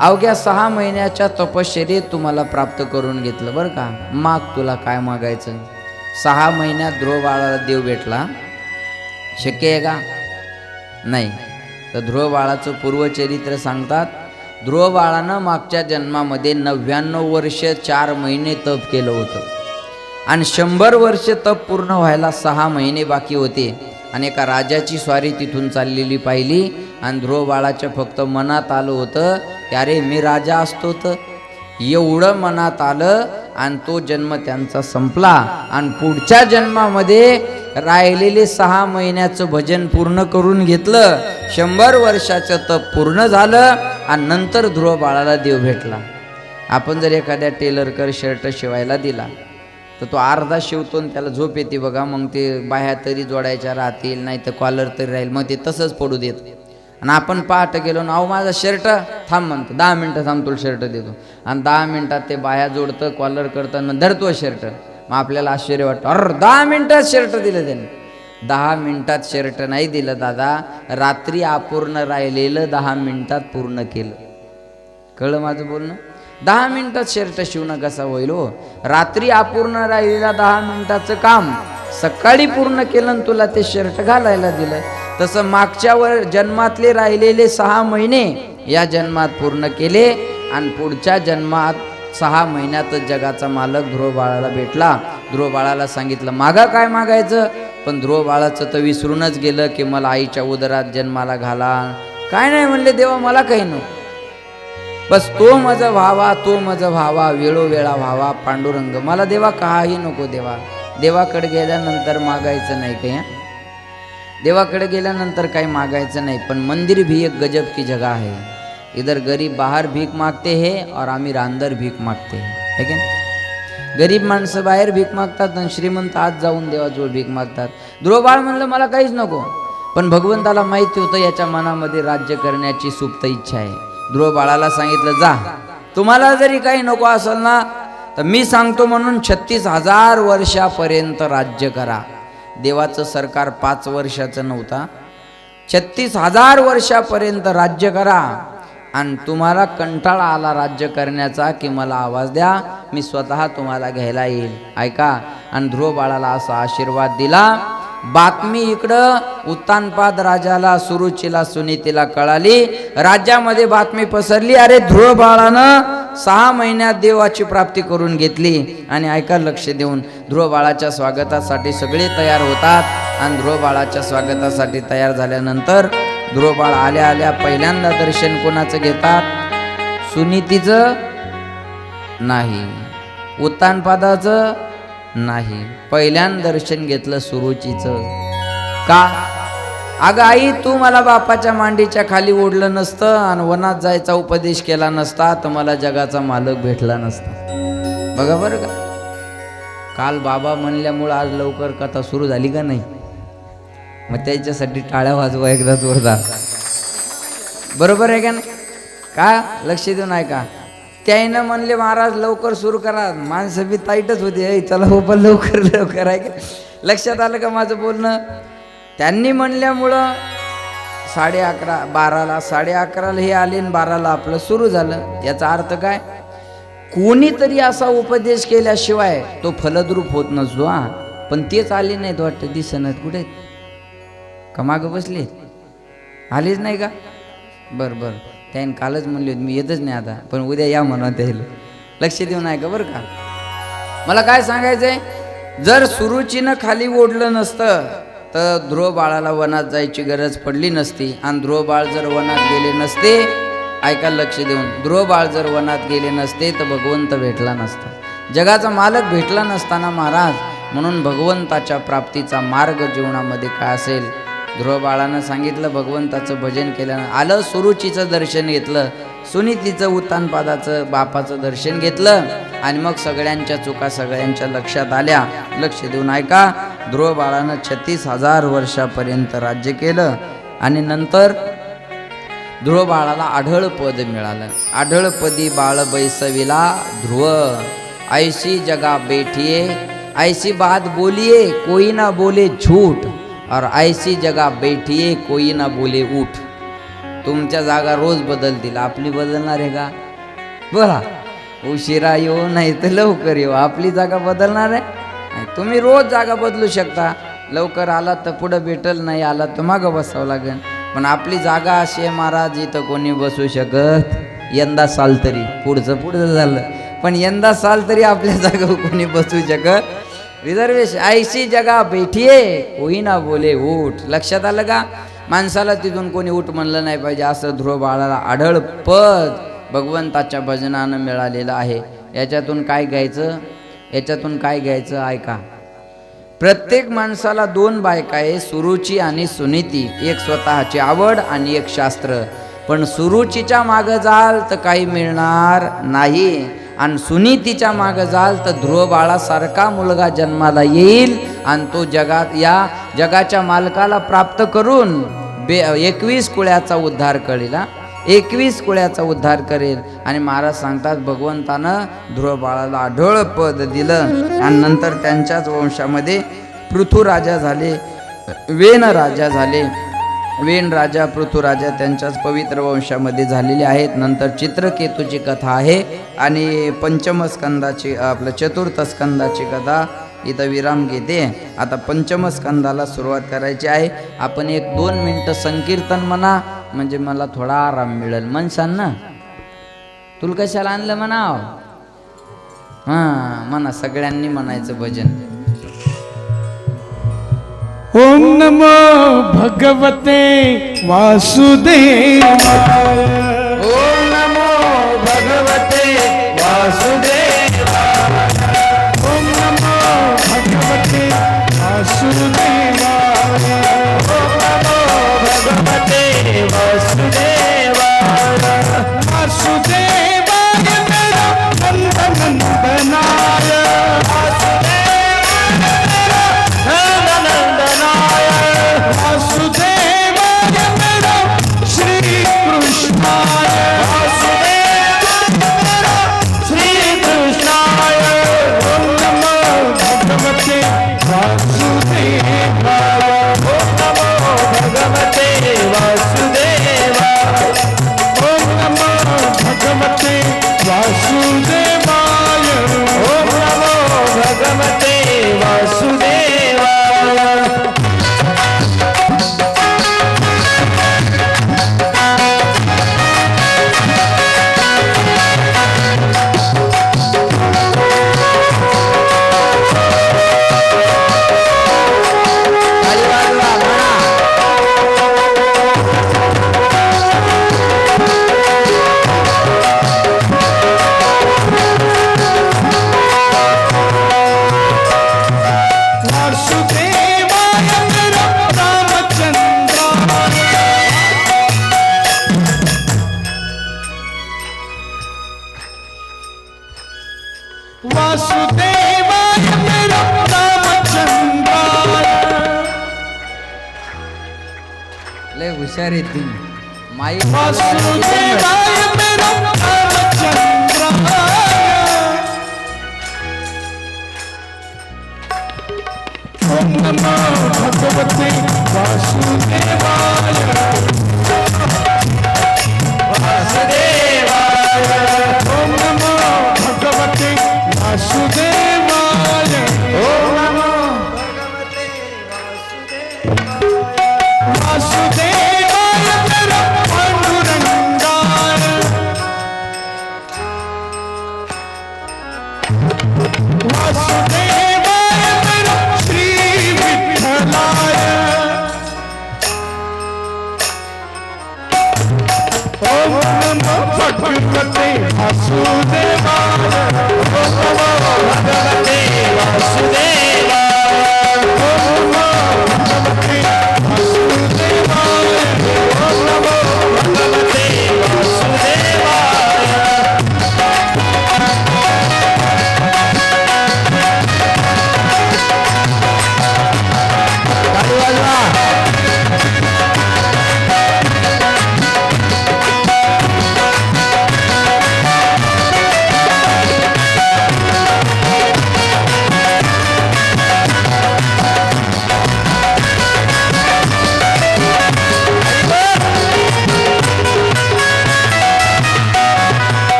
अवघ्या 6 महिन्याच्या तपश्चर्येत तुम्हाला प्राप्त करून घेतलं बरं का. माग तुला काय मागायचं. 6 महिन्यात ध्रुवबाळाला देव भेटला. शक्य आहे का? नाही. तर ध्रुवबाळाचं पूर्वचरित्र सांगतात, ध्रुवबाळानं मागच्या जन्मामध्ये 99 वर्ष 4 महिने तप केलं होतं आणि 100 वर्ष तप पूर्ण व्हायला 6 महिने बाकी होते. आणि एका राजाची स्वारी तिथून चाललेली पाहिली आणि ध्रुवबाळाच्या फक्त मनात आलं होतं की अरे मी राजा असतो तर. एवढं मनात आलं आणि तो जन्म त्यांचा संपला. आणि पुढच्या जन्मामध्ये राहिलेले 6 महिन्याचं भजन पूर्ण करून घेतलं. 100 वर्षाचं तप पूर्ण झालं आणि नंतर ध्रुवबाळाला देव भेटला. आपण जर एखाद्या टेलरकर शर्ट शिवायला दिला तर तो अर्धा शिवतो आणि त्याला झोप येते बघा. मग ते बाह्या तरी जोडायच्या राहतील, नाही तर कॉलर तरी राहील, मग ते तसंच पडू देत. आणि आपण पहाट गेलो ना, अहो माझा शर्ट थांब म्हणतो, 10 मिनटं थांब तुला शर्ट देतो. आणि 10 मिनटात ते बाह्या जोडतं, कॉलर करतं, मग धरतो शर्ट. मग आपल्याला आश्चर्य वाटतं, अरे 10 मिनटात शर्ट दिलं त्याने. 10 मिनटात शर्ट नाही दिलं दादा, रात्री अपूर्ण राहिलेलं 10 मिनटात पूर्ण केलं. कळलं माझं बोलणं? 10 मिनिटात शर्ट शिवणं कसा होईल हो. रात्री अपूर्ण राहिलेला 10 मिनिटाचं काम सकाळी पूर्ण केलं आणि तुला ते शर्ट घालायला दिलं. तसं मागच्या जन्मातले राहिलेले 6 महिने या जन्मात पूर्ण केले आणि पुढच्या जन्मात 6 महिन्यातच जगाचा मालक ध्रुवबाळाला भेटला. ध्रुवबाळाला सांगितलं मागा काय मागायचं, पण ध्रुव बाळाचं तर विसरूनच गेलं की मला आईच्या उदरात जन्माला घाला. काय नाही म्हणले देवा, मला काही नको, बस तो माझा व्हावा, तो माझा व्हावा, वेळोवेळा व्हावा पांडुरंग. मला देवा काही नको देवा. देवाकडे गेल्यानंतर मागायचं नाही काही, देवाकडे गेल्यानंतर काही मागायचं नाही. पण मंदिर भी एक गजब की जगह है. इधर गरीब बाहर भीक मागते हैं और आमिर अंदर भीक मागते हैं, है की नाही? गरीब माणसं बाहेर भीक मागतात आणि श्रीमंत आत जाऊन देवाजवळ भीक मागतात. ध्रुव बाळ म्हणलं मला काहीच नको, पण भगवंताला माहिती होतं याच्या मनामध्ये राज्य करण्याची सुप्त इच्छा आहे. ध्रुव बाळाला सांगितलं, जा, तुम्हाला जरी काही नको असेल ना तर मी सांगतो म्हणून 36,000 वर्षापर्यंत राज्य करा. देवाचं सरकार 5 वर्षाचं नव्हता, 36,000 वर्षापर्यंत राज्य करा. आणि तुम्हाला कंटाळा आला राज्य करण्याचा की मला आवाज द्या, मी स्वतः तुम्हाला घ्यायला येईल, ऐका. आणि ध्रुव बाळाला असा आशीर्वाद दिला. बातमी इकडं उत्तानपाद राजाला, सुरुचीला, सुनीतीला कळाली. राज्यामध्ये बातमी पसरली, अरे ध्रुव बाळानं 6 महिन्यात देवाची प्राप्ती करून घेतली. आणि ऐका लक्ष देऊन, ध्रुव बाळाच्या स्वागतासाठी सगळे तयार होतात. आणि ध्रुव बाळाच्या स्वागतासाठी तयार झाल्यानंतर ध्रुव बाळ आल्या आल्या पहिल्यांदा दर्शन कोणाचं घेतात? सुनीतीचं नाही, उत्तानपादाचं नाही, पहिल्यांदा दर्शन घेतलं सुरुचीचं. का? अगं आई, तू मला बापाच्या मांडीच्या खाली ओढलं नसतं आणि वनात जायचा उपदेश केला नसता तर मला जगाचा मालक भेटला नसता. बघा बरं का, काल बाबा म्हणल्यामुळं आज लवकर कथा सुरू झाली का नाही? मग त्याच्यासाठी टाळ्या वाजवा एकदा जोरदार, बरोबर आहे का नाही? का लक्ष देऊन ऐका. त्याईनं म्हणले महाराज लवकर सुरू करा, माणसं बी ताईटच होती, चला हो पण लवकर लवकर, आहे का? लक्षात आलं का माझं बोलणं? त्यांनी म्हणल्यामुळं 11:30 12ला, 11:30ला हे आले आणि 12ला आपलं सुरू झालं. याचा अर्थ काय? कोणीतरी असा उपदेश केल्याशिवाय तो फलद्रूप होत नसतो. पण तेच आले नाहीत वाटतं, दिसणार कुठे का मागं बसले, आलेच नाही का? बरं बरं, त्याने कालच म्हणले मी येतच नाही आता, पण उद्या या म्हणा त्याला. लक्ष देऊन ऐका बरं का. मला काय सांगायचंय, जर सुरुचीनं खाली ओढलं नसतं तर ध्रुव बाळाला वनात जायची गरज पडली नसती. आणि ध्रुव बाळ जर वनात गेले नसते, ऐका लक्ष देऊन, ध्रुव बाळ जर वनात गेले नसते तर भगवंत भेटला नसता, जगाचा मालक भेटला नसताना महाराज. म्हणून भगवंताच्या प्राप्तीचा मार्ग जीवनामध्ये काय असेल? ध्रुव बाळानं सांगितलं, भगवंताचं भजन केल्यानं आलं, सुरुचीचं दर्शन घेतलं, सुनीतीचं, उत्तानपादाचं, बापाचं दर्शन घेतलं. आणि मग सगळ्यांच्या चुका सगळ्यांच्या लक्षात आल्या. लक्ष देऊन ऐका. ध्रुव बाळानं 36,000 वर्षापर्यंत राज्य केलं. आणि नंतर ध्रुव बाळाला आढळ पद मिळालं. आढळपदी बाळ बैसविला ध्रुव, ऐसी जगा बैठिये, ऐसी बात बोलिए कोई ना बोले झूठ, और ऐसी जगह बैठिए कोई ना बोले उठ. तुमच्या जागा रोज बदलतील, आपली बदलणार आहे का? बोला, उशिरा येऊ नाही तर लवकर येऊ, आपली जागा बदलणार आहे? तुम्ही रोज जागा बदलू शकता, लवकर आलात तर पुढं भेटल, नाही आलात तर मागं बसावं लागेल. पण आपली जागा अशी आहे महाराज, इथं कोणी बसू शकत. यंदा साल तरी, पुढचं झालं, पण यंदा साल तरी आपल्या जागा कोणी बसू शकत. रिझर्वेशन, ऐशी जगा बैठिये कोई ना बोले उठ. लक्षात आलं का? माणसाला तिथून कोणी उठ म्हणलं नाही पाहिजे. असं ध्रुव बाळाला आढळ पद भगवंताच्या भजनानं मिळालेलं आहे. याच्यातून काय घ्यायचं? याच्यातून काय घ्यायचं ऐका. प्रत्येक माणसाला 2 बायका आहे, सुरुची आणि सुनीती. एक स्वतःची आवड आणि एक शास्त्र. पण सुरुचीच्या मागं जाल तर काही मिळणार नाही, आणि सुनीतीच्या मागं जाल तर ध्रुव बाळासारखा मुलगा जन्माला येईल. आणि तो या जगाच्या मालकाला प्राप्त करून 21 कुळ्याचा उद्धार करेल. 21 कुळ्याचा उद्धार करेल. आणि महाराज सांगतात, भगवंतानं ध्रुव बाळाला आढळ पद दिलं. आणि नंतर त्यांच्याच वंशामध्ये पृथुराजा झाले, वेन राजा झाले. वेन राजा, पृथुराजा त्यांच्याच पवित्र वंशामध्ये झालेले आहेत. नंतर चित्रकेतूची कथा आहे. आणि पंचम स्कंदाची, आपलं 4th स्कंदाची कथा इथं विराम घेते. आता पंचम स्कंदाला सुरुवात करायची आहे. आपण 1-2 मिनटं संकीर्तन म्हणा, म्हणजे मला थोडा आराम मिळेल. म्हणसान ना, तुला कशाला आणलं म्हणाव? हां म्हणा, सगळ्यांनी म्हणायचं भजन. ओम नमो भगवते वासुदेवाय ओम नमो भगवते वासुदेवाय ओम नमो भगवते वासुदेवाय ओम नमो भगवते वासुदेवाय वासुदेवाय मेरा नंदनंदनाय वासुदेवाय मेरा श्री कृष्णाय श्री कृष्णाय ओम नमो भगवते वासुदेवाय ओम नमो भगवते वासुदेवाय ओम नमो भगवते वासुदेवाय ओम नमो भगवते वासुदेवाय खाली बाजूला म्हणा. वासुदेवाय मेरा रामचंद्राय वासुदेवाय मेरा रामचंद्राय लय हुशार आहे ती माई वासुदेवाय मेरा रामचंद्राय ओम नमो भगवते वासुदेवाय ओम नमो भगवते वासुदेवाय ओम नमो वासुदेवाय मेरा पांडुरंगाय वासुदेवाय मेरा श्री विठ्ठलाय ओम नमो भगवते वासुदेवाय ओम नमो भगवते वासुदेवाय ओम नमो भगवते वासुदेवाय ओम नमो भगवते वासुदेवाय खाली बाजूला.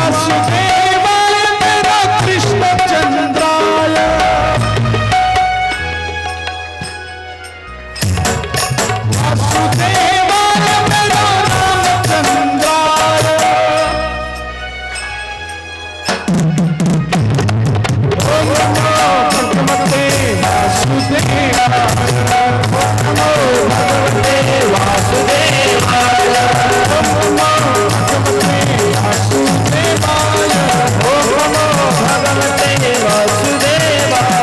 वासुदेवाय मेरा कृष्णचंद्राय वासुदेवाय मेरा रामचंद्राय ओम नमो भगवते वासुदेवाय ओम नमो भगवते वासुदेवाय ओम नमो भगवते वासुदेवाय ओम नमो भगवते वासुदेवाय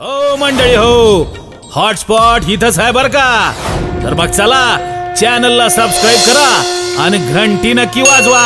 हो मंडळी हो, हॉटस्पॉट इथंच आहे बर का. तर मग चला चॅनलला सबस्क्राईब करा आणि घंटी नक्की वाजवा.